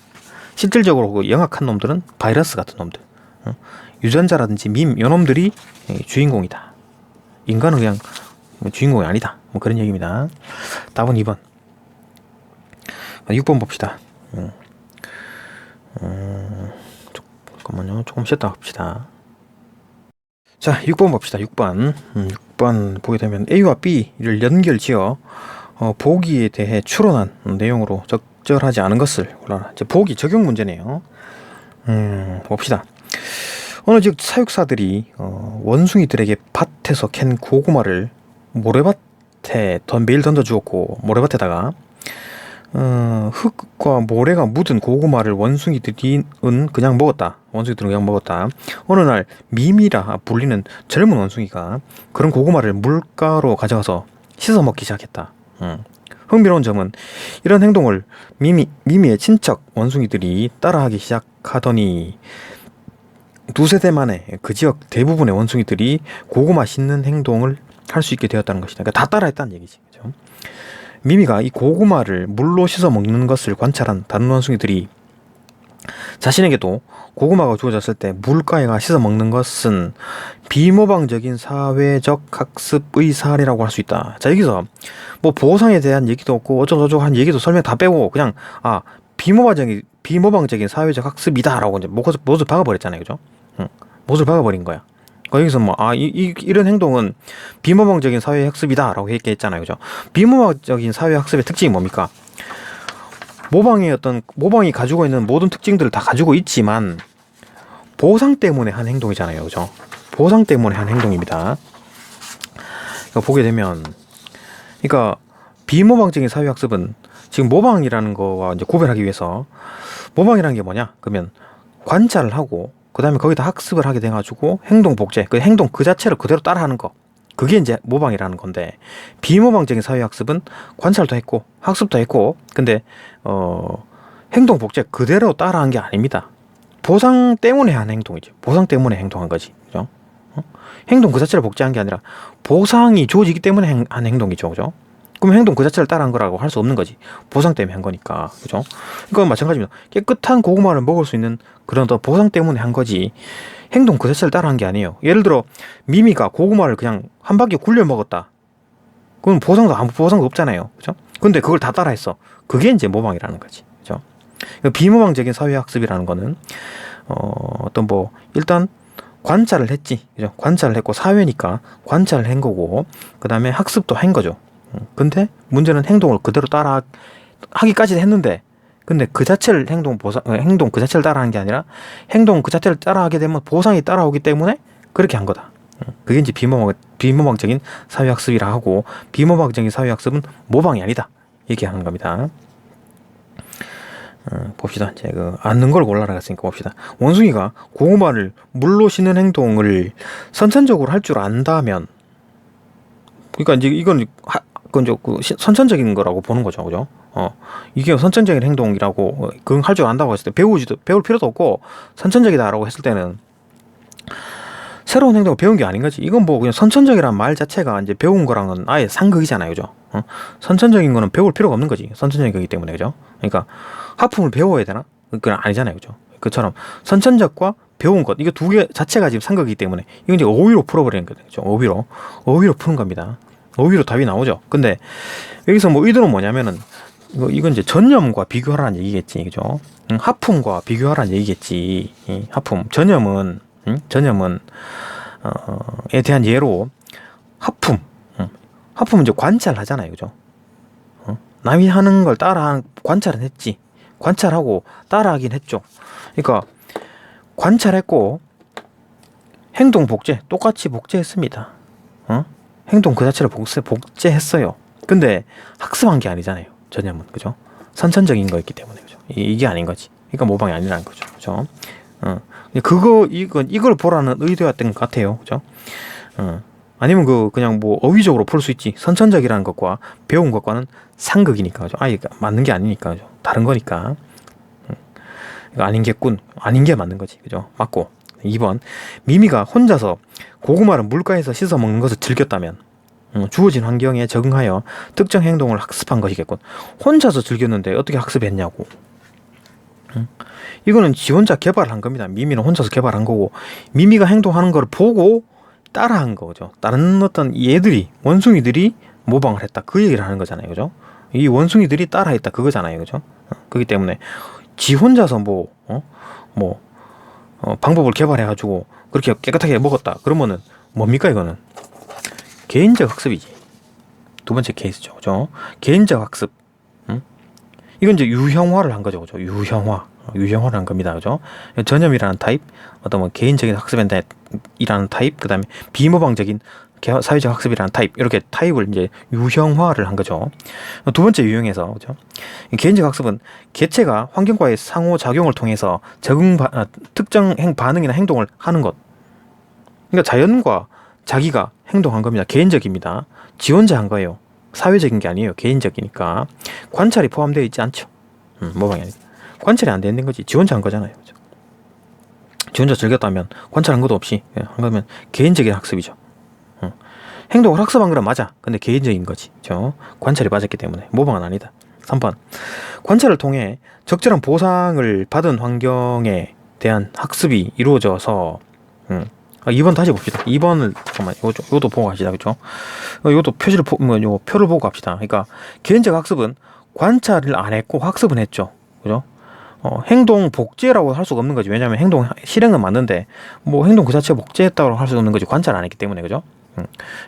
Speaker 1: 실질적으로 그 영악한 놈들은 바이러스 같은 놈들, 유전자라든지 밈 요놈들이 주인공이다. 인간은 그냥 주인공이 아니다. 뭐 그런 얘기입니다. 답은 2번. 6번 봅시다. 잠깐만요. 조금 쉬었다 합시다. 자, 6번 봅시다. 6번 보게 되면 A와 B를 연결지어 보기에 대해 추론한 내용으로 적절하지 않은 것을 골라라. 이제 보기 적용 문제네요. 봅시다. 어느 즉 사육사들이 원숭이들에게 밭에서 캔 고구마를 모래밭에 매일 던져주었고, 모래밭에다가 흙과 모래가 묻은 고구마를 원숭이들은 그냥 먹었다. 어느 날 밈이라 불리는 젊은 원숭이가 그런 고구마를 물가로 가져가서 씻어 먹기 시작했다. 흥미로운 점은 이런 행동을 미미의 친척 원숭이들이 따라하기 시작하더니 두세 대 만에 그 지역 대부분의 원숭이들이 고구마 씻는 행동을 할 수 있게 되었다는 것이다. 그러니까 다 따라했다는 얘기지. 그죠? 미미가 이 고구마를 물로 씻어 먹는 것을 관찰한 다른 원숭이들이 자신에게도 고구마가 주어졌을 때 물가에 가 씻어 먹는 것은 비모방적인 사회적 학습의 사례라고 할 수 있다. 자, 여기서 뭐 보상에 대한 얘기도 없고 어쩌고저쩌고 한 얘기도 설명 다 빼고 그냥 비모방적인 사회적 학습이다라고 이제 못을 박아버렸잖아요, 그죠? 못을 박아버린 거야. 여기서 뭐 이런 행동은 비모방적인 사회 학습이다라고 얘기했잖아요, 그죠? 비모방적인 사회 학습의 특징이 뭡니까? 모방이 가지고 있는 모든 특징들을 다 가지고 있지만 보상 때문에 한 행동이잖아요, 그죠? 보상 때문에 한 행동입니다. 그러니까 보게 되면, 그러니까 비모방적인 사회 학습은 지금 모방이라는 거와 이제 구별하기 위해서, 모방이라는 게 뭐냐? 그러면 관찰을 하고 그 다음에 거기다 학습을 하게 돼가지고 행동 복제, 그 행동 그 자체를 그대로 따라하는 거, 그게 이제 모방이라는 건데, 비모방적인 사회 학습은 관찰도 했고 학습도 했고, 근데 행동 복제 그대로 따라한 게 아닙니다. 보상 때문에 한 행동이죠. 보상 때문에 행동한 거지, 그죠? 행동 그 자체를 복제한 게 아니라 보상이 주어지기 때문에 한 행동이죠, 그죠? 그럼 행동 그 자체를 따라한 거라고 할 수 없는 거지. 보상 때문에 한 거니까, 그죠? 이건 마찬가지입니다. 깨끗한 고구마를 먹을 수 있는 그런 보상 때문에 한 거지, 행동 그 자체를 따라한 게 아니에요. 예를 들어 미미가 고구마를 그냥 한 바퀴 굴려 먹었다. 그건 아무 보상도 없잖아요, 그죠? 근데 그걸 다 따라했어. 그게 이제 모방이라는 거지, 그죠? 비모방적인 사회학습이라는 거는 일단 관찰을 했지, 그죠? 관찰을 했고, 사회니까 관찰을 한 거고, 그 다음에 학습도 한 거죠. 근데 문제는 행동을 그대로 따라 하기까지 했는데, 근데 그 자체를 행동 그 자체를 따라하는 게 아니라 행동 그 자체를 따라하게 되면 보상이 따라오기 때문에 그렇게 한 거다. 그게 이제 비모방적인 사회학습이라 하고, 비모방적인 사회학습은 모방이 아니다, 얘기하는 겁니다. 봅시다. 이제 앉는 걸 골라라 했으니까 봅시다. 원숭이가 고구마를 물로 씻는 행동을 선천적으로 할 줄 안다면, 그러니까 이제 이건 선천적인 거라고 보는 거죠, 그죠? 이게 선천적인 행동이라고, 그건 할 줄 안다고 했을 때 배울 필요도 없고 선천적이다라고 했을 때는 새로운 행동을 배운 게 아닌 거지. 이건 뭐 그냥 선천적이란 말 자체가 이제 배운 거랑은 아예 상극이잖아요, 그죠? 선천적인 거는 배울 필요가 없는 거지, 선천적인 거기 때문에, 그죠? 그러니까 하품을 배워야 되나? 그건 아니잖아요, 그죠? 그처럼 선천적과 배운 것, 이거 두 개 자체가 지금 상극이기 때문에 이건 이제 어휘로 풀어버리는 거죠, 그죠? 어휘로 푸는 겁니다. 어휘로 답이 나오죠. 근데 여기서 뭐 의도는 뭐냐면은, 이건 이제 전염과 비교하라는 얘기겠지, 그죠? 하품과 비교하라는 얘기겠지. 전염은 에 대한 예로, 하품은 이제 관찰하잖아요, 그죠? 남이 하는 걸 관찰은 했지. 관찰하고 따라하긴 했죠. 그러니까 관찰했고 행동 복제 똑같이 복제했습니다. 행동 그 자체를 복제했어요. 근데 학습한 게 아니잖아요, 전염은, 그죠? 선천적인 거였기 때문에, 그죠? 이게 아닌 거지. 그러니까 모방이 아니라는 거죠, 그죠? 이걸 보라는 의도였던 것 같아요, 그죠? 아니면 그냥 뭐 어휘적으로 풀 수 있지. 선천적이라는 것과 배운 것과는 상극이니까, 그죠? 아예 맞는 게 아니니까, 그죠? 다른 거니까. 이거 아닌 게 맞는 거지, 그죠? 맞고. 2번, 미미가 혼자서 고구마를 물가에서 씻어 먹는 것을 즐겼다면, 주어진 환경에 적응하여 특정 행동을 학습한 것이겠군. 혼자서 즐겼는데 어떻게 학습했냐고. 이거는 지 혼자 개발한 겁니다. 미미는 혼자서 개발한 거고, 미미가 행동하는 걸 보고 따라한 거죠. 다른 어떤 원숭이들이 모방을 했다, 그 얘기를 하는 거잖아요, 그죠? 이 원숭이들이 따라했다, 그거잖아요, 그죠? 그렇기 때문에 지 혼자서 방법을 개발해가지고 그렇게 깨끗하게 먹었다, 그러면은 뭡니까? 이거는 개인적 학습이지. 두 번째 케이스죠, 그죠? 개인적 학습. 이건 이제 유형화를 한 거죠, 그죠? 유형화를 한 겁니다, 그죠? 전염이라는 타입, 개인적인 학습이라는 타입, 그 다음에 비모방적인 사회적 학습이라는 타입, 이렇게 타입을 이제 유형화를 한 거죠. 두 번째 유형에서, 그죠? 개인적 학습은 개체가 환경과의 상호작용을 통해서 특정 반응이나 행동을 하는 것. 그러니까 자연과 자기가 행동한 겁니다. 개인적입니다. 지 혼자 한 거예요. 사회적인 게 아니에요. 개인적이니까. 관찰이 포함되어 있지 않죠. 모방이 아니고. 관찰이 안 되는 거지. 지 혼자 한 거잖아요, 그죠? 지 혼자 즐겼다면 관찰한 것도 없이 한 거면 개인적인 학습이죠. 행동을 학습한 거는 맞아. 근데 개인적인 거지, 그죠? 관찰이 빠졌기 때문에. 모방은 아니다. 3번, 관찰을 통해 적절한 보상을 받은 환경에 대한 학습이 이루어져서 2번 다시 봅시다. 2번을 잠깐만, 요것도 보고 갑시다, 그죠? 요것도 표를 보고 갑시다. 그러니까 개인적 학습은 관찰을 안 했고 학습은 했죠, 그죠? 행동 복제라고 할 수가 없는 거지. 왜냐하면 행동 실행은 맞는데 뭐 행동 그 자체 복제했다고 할 수가 없는 거지. 관찰 안 했기 때문에. 그죠?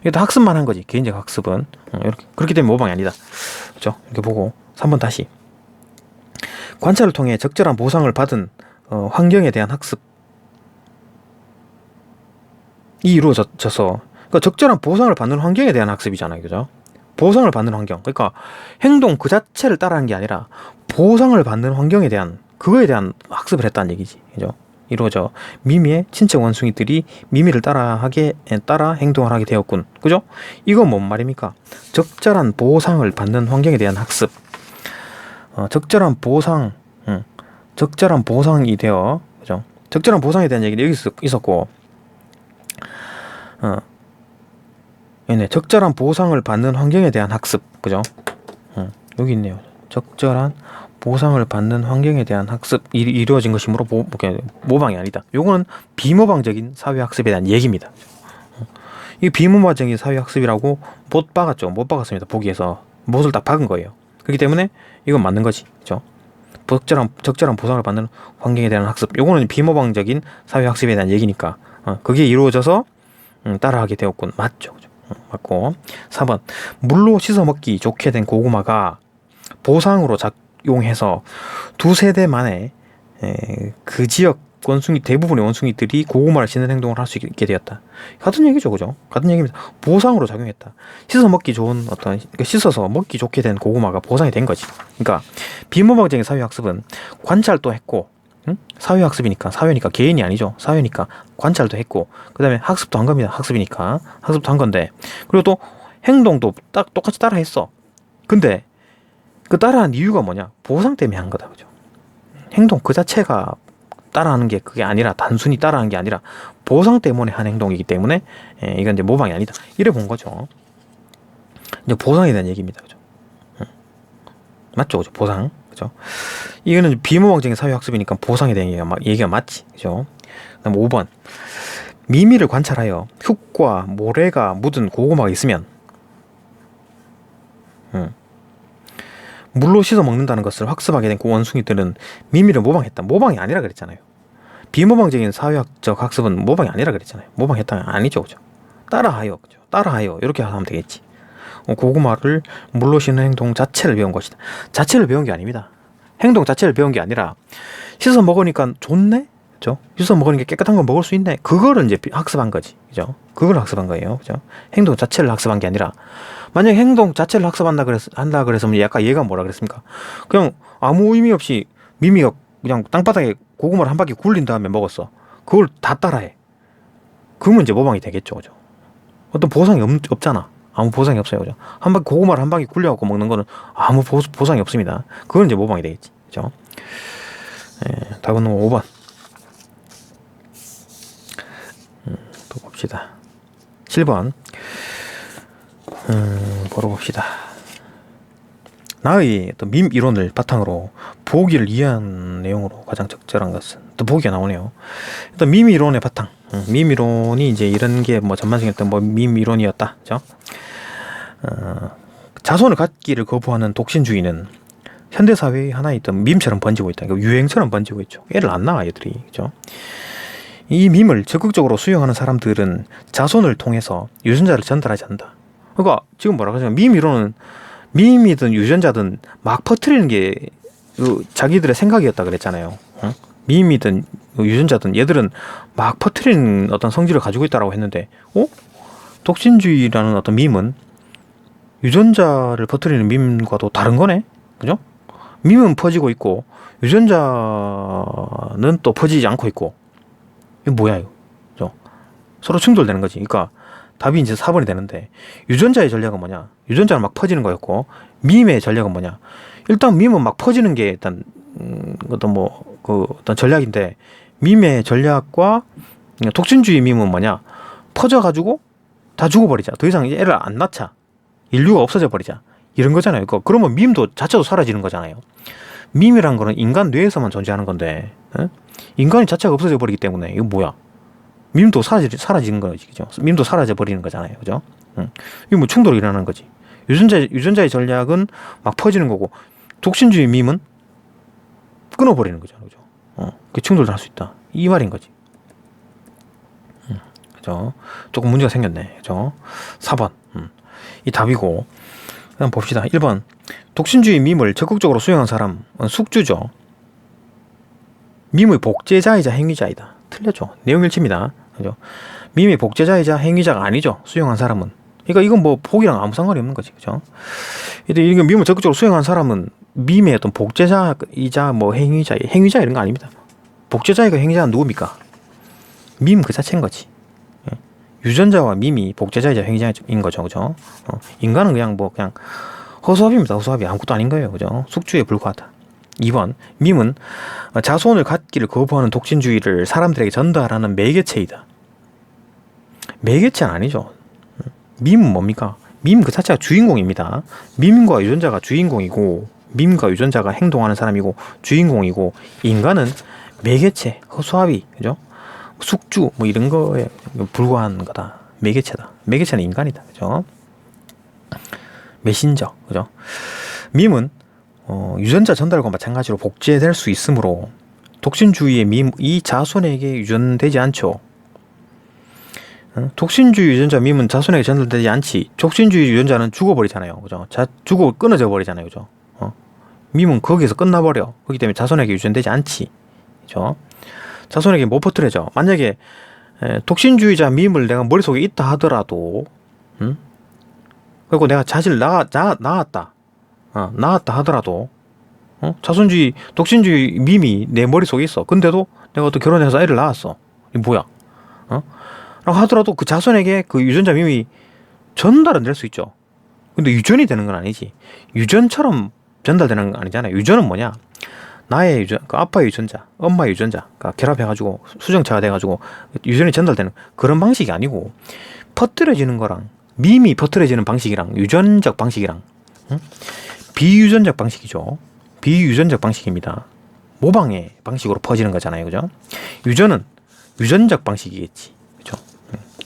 Speaker 1: 이게 다 학습만 한 거지. 개인적 학습은. 이렇게 그렇기 때문에 모방이 아니다. 그죠? 이렇게 보고 3번 다시 관찰을 통해 적절한 보상을 받은 환경에 대한 학습이 이루어져서 그러니까 적절한 보상을 받는 환경에 대한 학습이잖아요. 그죠? 보상을 받는 환경. 그러니까 행동 그 자체를 따라한 게 아니라 보상을 받는 환경에 대한 그거에 대한 학습을 했다는 얘기지. 그죠? 이루어져 미미의 친척 원숭이들이 미미를 따라 행동을 하게 되었군. 그죠? 이건 뭔 말입니까? 적절한 보상을 받는 환경에 대한 학습. 적절한 보상이 되어, 그죠? 적절한 보상에 대한 얘기는 여기 있었고, 네, 적절한 보상을 받는 환경에 대한 학습, 그죠? 여기 있네요. 적절한 보상을 받는 환경에 대한 학습이 이루어진 것이므로 모방이 아니다. 요거는 비모방적인 사회학습에 대한 얘기입니다. 이 비모방적인 사회학습이라고 못 박았습니다. 보기에서 못을 딱 박은 거예요. 그렇기 때문에 이건 맞는 거지, 그죠? 적절한 보상을 받는 환경에 대한 학습. 요거는 비모방적인 사회학습에 대한 얘기니까 그게 이루어져서 따라하게 되었군. 맞죠, 그죠? 맞고 4번 물로 씻어 먹기 좋게 된 고구마가 보상으로 작용해서 두 세대 만에 그 지역 대부분의 원숭이들이 고구마를 씻는 행동을 할 수 있게 되었다. 같은 얘기죠, 그죠? 같은 얘기입니다. 보상으로 작용했다. 씻어서 먹기 좋게 된 고구마가 보상이 된 거지. 그러니까 비모방적인 사회학습은 관찰도 했고, 사회학습이니까 개인이 아니죠. 사회니까 관찰도 했고, 그 다음에 학습도 한 겁니다. 학습이니까 학습도 한 건데, 그리고 또 행동도 딱 똑같이 따라했어. 근데 그 따라한 이유가 뭐냐? 보상 때문에 한 거다, 그죠? 행동 그 자체가 따라하는 게 그게 아니라 단순히 따라한 게 아니라 보상 때문에 한 행동이기 때문에 이건 이제 모방이 아니다. 이래 본 거죠. 이제 보상에 대한 얘기입니다, 그죠? 맞죠, 그죠? 보상, 그죠? 이거는 비모방적인 사회학습이니까 보상에 대한 얘기가 맞지, 그죠? 그다음 5번 미미를 관찰하여 흙과 모래가 묻은 고구마가 있으면 물로 씻어 먹는다는 것을 학습하게 된 원숭이들은 미미를 모방했다. 모방이 아니라 그랬잖아요. 비모방적인 사회학적 학습은 모방이 아니라 그랬잖아요. 모방했다 아니죠, 그죠? 따라하여, 그죠? 따라하여 이렇게 하면 되겠지. 고구마를 물로 씻는 행동 자체를 배운 것이다. 자체를 배운 게 아닙니다. 행동 자체를 배운 게 아니라 씻어 먹으니까 좋네, 그죠? 씻어 먹으니까 깨끗한 거 먹을 수 있네. 그거를 이제 학습한 거지, 그죠? 그걸 학습한 거예요, 그죠? 행동 자체를 학습한 게 아니라. 만약 행동 자체를 학습한다 그랬으면 아까 얘가 뭐라 그랬습니까? 그냥 아무 의미 없이 미미가 그냥 땅바닥에 고구마를 한 바퀴 굴린 다음에 먹었어. 그걸 다 따라해. 그러면 이제 모방이 되겠죠, 그죠? 어떤 보상이 없잖아. 아무 보상이 없어요, 그죠? 고구마를 한 바퀴 굴려갖고 먹는 거는 아무 보상이 없습니다. 그건 이제 모방이 되겠지, 그죠? 답은 5번. 또 봅시다. 7번. 보러 봅시다. 나의 또 밈 이론을 바탕으로 보기를 이해한 내용으로 가장 적절한 것은 또 보기가 나오네요. 일단 밈 이론의 바탕. 밈 이론이 이제 이런 게 뭐 전반적인 어떤 밈 이론이었다. 그죠? 자손을 갖기를 거부하는 독신주의는 현대 사회의 하나의 어떤 밈처럼 번지고 있다. 그러니까 유행처럼 번지고 있죠. 애를 안 낳아, 애들이. 그죠? 이 밈을 적극적으로 수용하는 사람들은 자손을 통해서 유전자를 전달하지 않는다. 그러니까 지금 뭐라 그러냐면 밈 이론은 밈이든 유전자든 막 퍼뜨리는 게 자기들의 생각이었다 그랬잖아요. 밈이든 유전자든 얘들은 막 퍼뜨리는 어떤 성질을 가지고 있다라고 했는데, 독신주의라는 어떤 밈은 유전자를 퍼뜨리는 밈과도 다른 거네, 그죠? 밈은 퍼지고 있고 유전자는 또 퍼지지 않고 있고, 이거 뭐야 이거, 그죠? 서로 충돌되는 거지. 그러니까 답이 이제 4번이 되는데, 유전자의 전략은 뭐냐? 유전자는 막 퍼지는 거였고, 밈의 전략은 뭐냐? 일단 밈은 막 퍼지는 게 일단 어떤 전략인데, 밈의 전략과 독신주의 밈은 뭐냐? 퍼져가지고 다 죽어버리자. 더 이상 애를 안 낳자. 인류가 없어져 버리자. 이런 거잖아요. 그러면 밈도 자체도 사라지는 거잖아요. 밈이란 거는 인간 뇌에서만 존재하는 건데, 인간이 자체가 없어져 버리기 때문에 이거 뭐야? 밈도 사라지는 거지, 그죠? 밈도 사라져 버리는 거잖아요, 그죠? 이거 뭐 충돌이 일어나는 거지. 유전자의 전략은 막 퍼지는 거고, 독신주의 밈은 끊어버리는 거죠. 그죠? 그 충돌도 할 수 있다. 이 말인 거지. 그죠? 조금 문제가 생겼네. 그죠? 4번. 이 답이고. 그다음 봅시다. 1번. 독신주의 밈을 적극적으로 수용한 사람은 숙주죠. 밈의 복제자이자 행위자이다. 틀렸죠. 내용 일치입니다. 그죠? 밈의 복제자이자 행위자가 아니죠. 수용한 사람은. 그러니까 이건 뭐 복이랑 아무 상관이 없는 거지. 그죠? 근데 이거 밈을 적극적으로 수용한 사람은 밈의 어떤 복제자이자 뭐 행위자 이런 거 아닙니다. 복제자이가 행위자는 누굽니까? 밈 그 자체인 거지. 유전자와 밈이 복제자이자 행위자인 거죠. 그죠? 인간은 그냥 뭐 그냥 허수아비입니다. 허수아비. 아무것도 아닌 거예요. 그죠? 숙주에 불과하다. 2번. 밈은 자손을 갖기를 거부하는 독신주의를 사람들에게 전달하는 매개체이다. 매개체는 아니죠. 밈은 뭡니까? 밈 그 자체가 주인공입니다. 밈과 유전자가 주인공이고, 밈과 유전자가 행동하는 사람이고 주인공이고, 인간은 매개체, 허수아비, 그죠? 숙주 뭐 이런 거에 불과한 거다. 매개체다. 매개체는 인간이다. 그죠? 메신저, 그죠? 밈은 유전자 전달과 마찬가지로 복제될 수 있으므로 독신주의의 밈이 자손에게 유전되지 않죠. 독신주의 유전자 밈은 자손에게 전달되지 않지. 독신주의 유전자는 죽어버리잖아요. 그죠? 죽어 끊어져 버리잖아요. 그죠? 밈은 거기에서 끝나버려. 그렇기 때문에 자손에게 유전되지 않지. 그죠? 자손에게 못 퍼뜨려져. 만약에 독신주의자 밈을 내가 머릿속에 있다 하더라도, 그리고 내가 자신을 낳았다 하더라도, 독신주의 밈이 내 머릿속에 있어. 근데도 내가 또 결혼해서 애를 낳았어. 이게 뭐야? 라고 하더라도 그 자손에게 그 유전자 밈이 전달은 될 수 있죠. 근데 유전이 되는 건 아니지. 유전처럼 전달되는 건 아니잖아요. 유전은 뭐냐? 나의 유전, 그 아빠의 유전자, 엄마의 유전자가 결합해가지고 수정체가 돼가지고 유전이 전달되는 그런 방식이 아니고, 퍼뜨려지는 거랑 밈이 퍼뜨려지는 방식이랑 유전적 방식이랑 비유전적 방식이죠. 비유전적 방식입니다. 모방의 방식으로 퍼지는 거잖아요. 그죠? 유전은 유전적 방식이겠지. 그죠?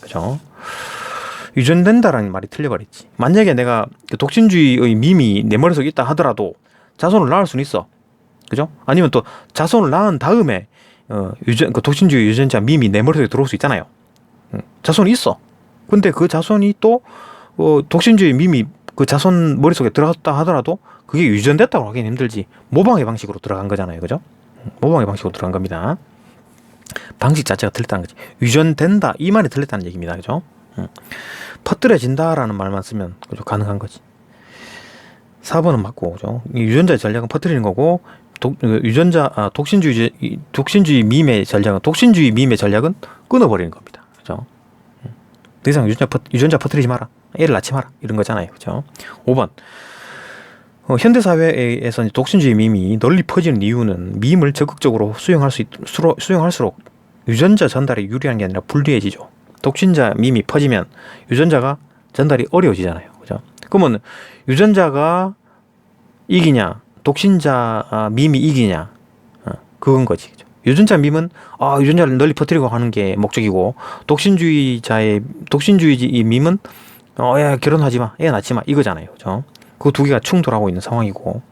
Speaker 1: 그죠? 유전된다라는 말이 틀려버렸지. 만약에 내가 그 독신주의의 밈이 내 머릿속에 있다 하더라도 자손을 낳을 수는 있어. 그죠? 아니면 또 자손을 낳은 다음에 그 독신주의 유전자 밈이 내 머릿속에 들어올 수 있잖아요. 자손이 있어. 근데 그 자손이 또 독신주의 밈이 그 자손 머릿속에 들어갔다 하더라도 그게 유전됐다고 하기는 힘들지. 모방의 방식으로 들어간 거잖아요. 그죠? 모방의 방식으로 들어간 겁니다. 방식 자체가 틀렸다는 거지. 유전된다 이 말이 틀렸다는 얘기입니다. 그죠? 퍼뜨려진다라는 말만 쓰면 그죠? 가능한 거지. 4번은 맞고, 그죠? 유전자의 전략은 퍼뜨리는 거고, 독신주의 밈의 전략은 끊어버리는 겁니다. 그죠? 더 이상 유전자 퍼뜨리지 마라. 애를 낳지 마라. 이런 거잖아요. 그죠? 5번. 현대사회에서 독신주의 밈이 널리 퍼지는 이유는 밈을 적극적으로 수용할수록 유전자 전달이 유리한 게 아니라 불리해지죠. 독신자 밈이 퍼지면 유전자가 전달이 어려워지잖아요. 그죠? 그러면 유전자가 이기냐, 독신자 밈이 이기냐, 그건 거지. 그죠? 유전자 밈은 유전자를 널리 퍼뜨리고 하는 게 목적이고, 독신주의 밈은 야 결혼하지 마, 애 낳지 마 이거잖아요. 그죠? 그 두 개가 충돌하고 있는 상황이고,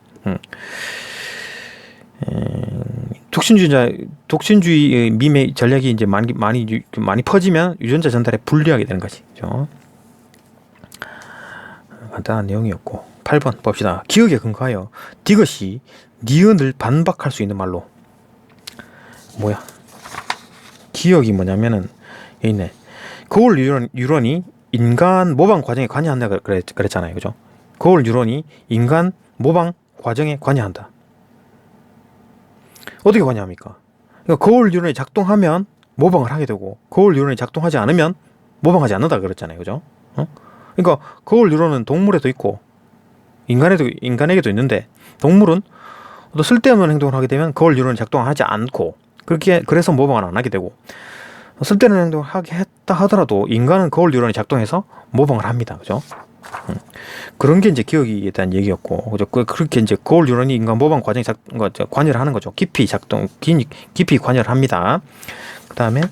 Speaker 1: 독신주의 밈의 전략이 이제 많이 퍼지면 유전자 전달에 불리하게 되는 거지. 그죠? 간단한 내용이었고. 8번 봅시다. 기억에 근거하여 디귿이 니은을 반박할 수 있는 말로. 뭐야? 기억이 뭐냐면은 여기 있네. 거울 유런이 인간 모방 과정에 관여한다 그랬잖아요. 그죠? 거울 유런이 인간 모방 과정에 관여한다. 어떻게 관여합니까? 그러니까 거울 유런이 작동하면 모방을 하게 되고, 거울 유런이 작동하지 않으면 모방하지 않는다 그랬잖아요. 그죠? 그러니까 거울 유런은 동물에도 있고 인간에게도 있는데, 동물은 또 쓸데없는 행동을 하게 되면 거울 유런이 작동하지 않고, 그래서 모방을 안 하게 되고, 쓸데없는 행동을 하게 했다 하더라도 인간은 거울 유런이 작동해서 모방을 합니다. 그죠? 그런 게 이제 기억에 대한 얘기였고, 그죠? 그렇게 이제 거울 유런이 인간 모방 과정에 관여를 하는 거죠. 깊이 관여를 합니다. 그 다음에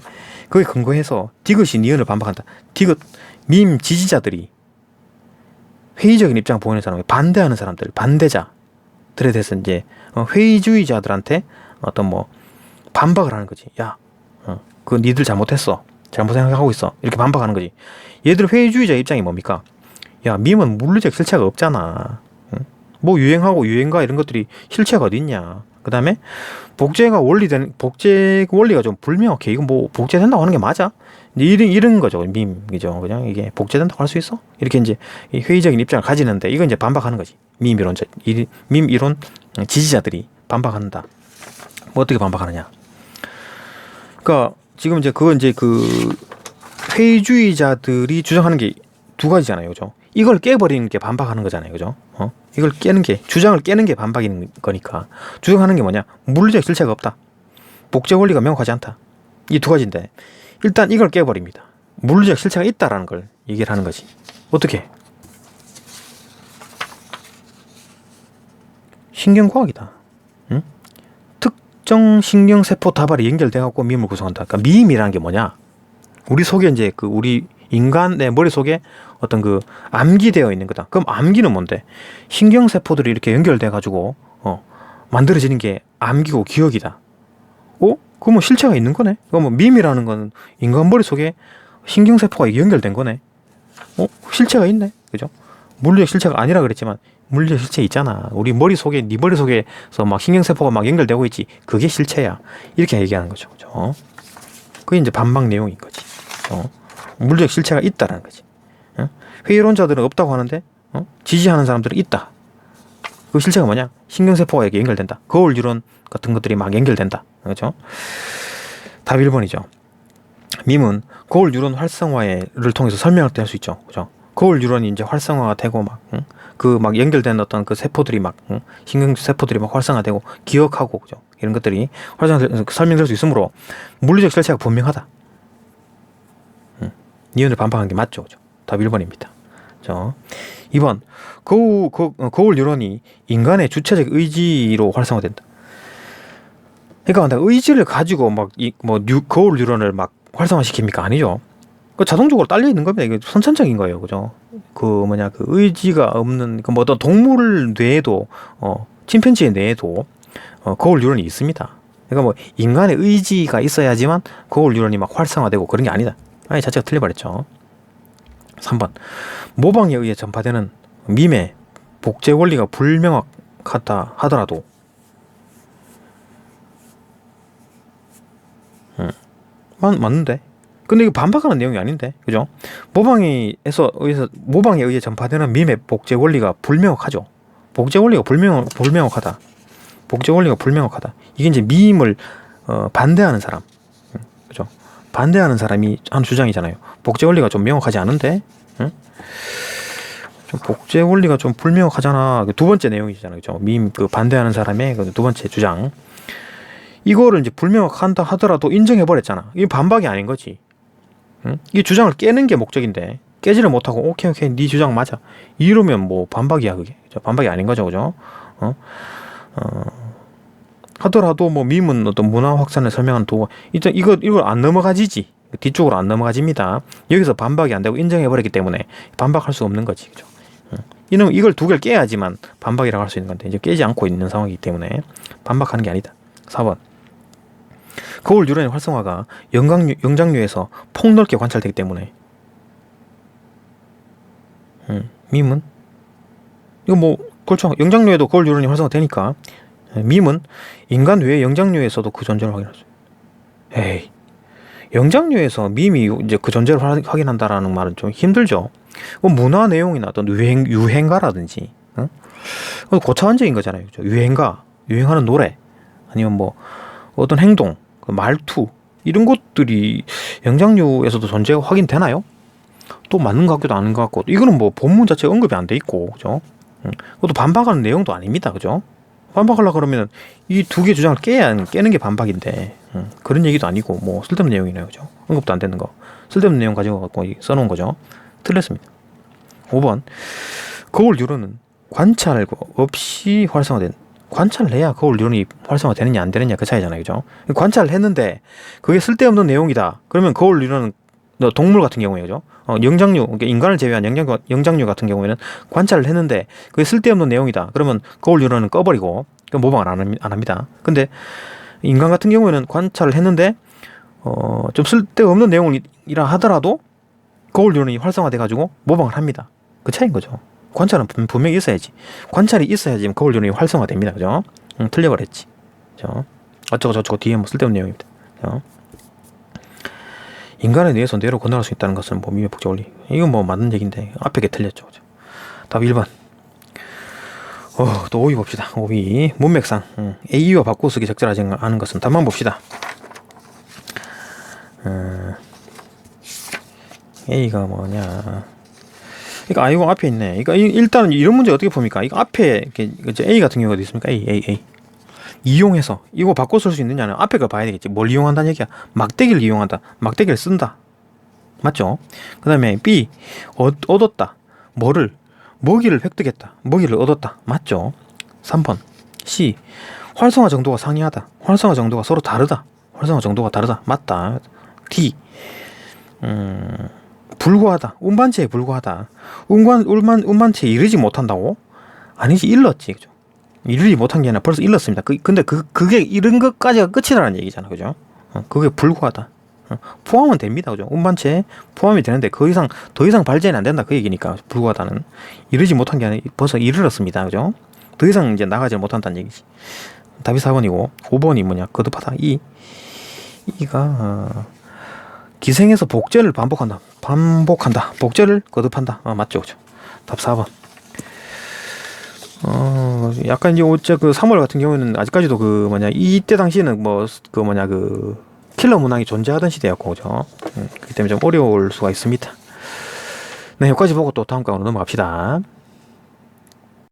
Speaker 1: 그에 근거해서 디귿이 니은을 반박한다. 디귿 밈 지지자들이 회의적인 입장을 보이는 사람, 반대하는 사람들, 반대자들에 대해서 이제 회의주의자들한테 어떤 뭐 반박을 하는 거지. 야, 그 니들 잘못했어. 잘못 생각하고 있어. 이렇게 반박하는 거지. 얘들 회의주의자 입장이 뭡니까? 야, 밈은 물리적 실체가 없잖아. 응? 뭐 유행하고 유행가 이런 것들이 실체가 어디 있냐. 그 다음에 복제 원리가 좀 불명확해. 이건 뭐 복제된다고 하는 게 맞아? 이런 거죠. 밈이죠. 그냥 이게 복제된다고 할 수 있어? 이렇게 이제 회의적인 입장을 가지는데 이건 이제 반박하는 거지. 밈 이론 지지자들이 반박한다. 뭐 어떻게 반박하느냐? 그러니까 지금 이제 그건 이제 그 회의주의자들이 주장하는 게 두 가지잖아요, 그죠? 이걸 깨버리는 게 반박하는 거잖아요, 그죠? 이걸 깨는 게 주장을 깨는 게 반박인 거니까 주장하는 게 뭐냐? 물리적 실체가 없다. 복제 원리가 명확하지 않다. 이 두 가지인데 일단 이걸 깨버립니다. 물리적 실체가 있다라는 걸 얘기를 하는 거지. 어떻게? 신경과학이다. 응? 특정 신경세포 다발이 연결돼갖고 밈을 구성한다. 그러니까 밈이라는 게 뭐냐? 우리 속에 이제 그 우리 인간의 머릿속에 어떤 그 암기되어 있는 거다. 그럼 암기는 뭔데? 신경세포들이 이렇게 연결돼가지고 만들어지는 게 암기고 기억이다. 그러면 실체가 있는 거네? 그러면 밈이라는 건 인간 머릿속에 신경세포가 연결된 거네? 실체가 있네? 그죠? 물리적 실체가 아니라 그랬지만 물리적 실체 있잖아. 우리 머릿속에, 네 머릿속에서 막 신경세포가 막 연결되고 있지. 그게 실체야. 이렇게 얘기하는 거죠. 그죠? 그게 이제 반박 내용인 거지. 물리적 실체가 있다라는 거지. 회의론자들은 없다고 하는데 지지하는 사람들은 있다. 그 실체가 뭐냐? 신경세포가 이렇게 연결된다. 거울 유론 같은 것들이 막 연결된다. 그렇죠? 답 1번이죠. 밈은 거울 유론 활성화를 통해서 설명할 때 할 수 있죠. 그죠? 거울 유론이 이제 활성화가 되고 그 막 연결된 어떤 그 세포들이 막 신경세포들이 막 활성화되고 기억하고 그죠? 이런 것들이 설명될 수 있으므로 물리적 실체가 분명하다. 이론을 반박한 게 맞죠. 그죠? 답 1번입니다. 2번 거울 유론이 인간의 주체적 의지로 활성화된다. 그러니까 의지를 가지고 거울 유론을 막 활성화시킵니까? 아니죠. 그 자동적으로 딸려 있는 겁니다. 이게 선천적인 거예요. 그죠? 그 의지가 없는 그 어떤 동물 뇌에도 침팬지의 뇌에도 거울 유론이 있습니다. 그러니까 뭐 인간의 의지가 있어야지만 거울 유론이 막 활성화되고 그런 게 아니다. 아니 자체가 틀려버렸죠. 3번 모방에 의해 전파되는 밈의 복제 원리가 불명확하다 하더라도 맞는데? 근데 이거 반박하는 내용이 아닌데, 그죠? 모방에 의해 전파되는 밈의 복제 원리가 불명확하죠. 복제 원리가 불명확하다. 복제 원리가 불명확하다. 이게 이제 밈을 반대하는 사람, 그죠? 반대하는 사람이 한 주장이잖아요. 복제 원리가 좀 명확하지 않은데, 좀 복제 원리가 좀 불명확하잖아. 두 번째 내용이잖아요, 그죠? 밈 그 반대하는 사람의 그 두 번째 주장. 이거를 이제 불명확한다 하더라도 인정해버렸잖아. 이게 반박이 아닌 거지. 이 주장을 깨는 게 목적인데 깨지를 못하고 오케이 네 주장 맞아 이러면 뭐 반박이야. 그게 반박이 아닌 거죠. 그죠? 하더라도 뭐 밈은 어떤 문화 확산을 설명하는 도구. 일단 이걸 안 넘어가지지. 뒤쪽으로 안 넘어가집니다. 여기서 반박이 안 되고 인정해버렸기 때문에 반박할 수 없는 거지. 그죠? 이걸 두 개를 깨야지만 반박이라고 할 수 있는 건데 이제 깨지 않고 있는 상황이기 때문에 반박하는 게 아니다. 4번 거울 유론의 활성화가 영장류에서 폭넓게 관찰되기 때문에 밈은 이거 뭐 그렇죠. 영장류에도 거울 유론이 활성화되니까 밈은 인간 외의 영장류에서도 그 존재를 확인할 수 있어요. 에이, 영장류에서 밈이 이제 그 존재를 확인한다라는 말은 좀 힘들죠. 문화 내용이나 어떤 유행가라든지 고차원적인 거잖아요. 그렇죠? 유행하는 노래 아니면 뭐 어떤 행동, 말투 이런 것들이 영장류에서도 존재가 확인되나요? 또 맞는 것 같기도 않은 것 같고 이거는 뭐 본문 자체가 언급이 안 돼 있고 그죠? 그것도 반박하는 내용도 아닙니다. 그죠? 반박하려고 그러면 이 두 개 주장을 깨는 게 반박인데 그런 얘기도 아니고 뭐 쓸데없는 내용이네요. 그죠? 언급도 안 되는 거 쓸데없는 내용 가지고 갖고 써놓은 거죠. 틀렸습니다. 5번 거울 유론은 관찰 없이 활성화된 관찰을 해야 거울 유론이 활성화되느냐 안 되느냐 그 차이잖아요. 그죠? 관찰을 했는데 그게 쓸데없는 내용이다. 그러면 거울 유론은 동물 같은 경우에 그죠? 영장류, 그러니까 인간을 제외한 영장류 같은 경우에는 관찰을 했는데 그게 쓸데없는 내용이다. 그러면 거울 유론은 꺼버리고 모방을 안 합니다. 근데 인간 같은 경우에는 관찰을 했는데 좀 쓸데없는 내용이라 하더라도 거울 요론이 활성화돼가지고 모방을 합니다. 그 차이인 거죠. 관찰은 분명히 있어야지. 관찰이 있어야지 거울 요론이 활성화됩니다. 그죠? 틀려버렸지. 그죠? 어쩌고 뒤에 뭐 쓸데없는 내용입니다. 그죠? 인간에 의해서 뇌로 건너갈 수 있다는 것은 뭐 미묘복제 원리. 이건 뭐 맞는 얘기인데 앞에 게 틀렸죠. 그죠? 답 1번. 또 5위 봅시다. 5위 문맥상 A와 바꿔 쓰기 적절하지 않은 것은 답만 봅시다. A가 뭐냐. 그러니까 이거 앞에 있네. 그러니까 일단은 이런 문제 어떻게 봅니까? 이거 앞에 A 같은 경우가 어디 있습니까? A 이용해서 이거 바꿔 쓸 수 있느냐는 앞에 걸 봐야 되겠지. 뭘 이용한다는 얘기야? 막대기를 이용한다. 막대기를 쓴다. 맞죠? 그 다음에 B 얻었다. 뭐를? 먹이를 획득했다. 먹이를 얻었다. 맞죠? 3번 C 활성화 정도가 상이하다. 활성화 정도가 서로 다르다. 활성화 정도가 다르다. 맞다. D 불구하다. 운반체에 불구하다. 운반체에 이르지 못한다고? 아니지, 일렀지. 그죠? 이르지 못한 게 아니라 벌써 일렀습니다. 근데 그게 이른 것까지가 끝이라는 얘기잖아. 그죠? 그게 불구하다. 포함은 됩니다. 그죠? 운반체에 포함이 되는데 더 이상 발전이 안 된다. 그 얘기니까 불구하다는. 이르지 못한 게 아니라 벌써 이르렀습니다. 그죠? 더 이상 이제 나가지 못한다는 얘기지. 답이 4번이고 5번이 뭐냐? 거듭하다. 이가 기생해서 복제를 반복한다. 복제를 거듭한다. 맞죠? 그죠? 답 4번. 약간 이제 어째 그 3월 같은 경우에는 아직까지도 이때 당시에는 킬러 문항이 존재하던 시대였고, 그죠? 그렇기 때문에 좀 어려울 수가 있습니다. 네, 여기까지 보고 또 다음 강으로 넘어갑시다.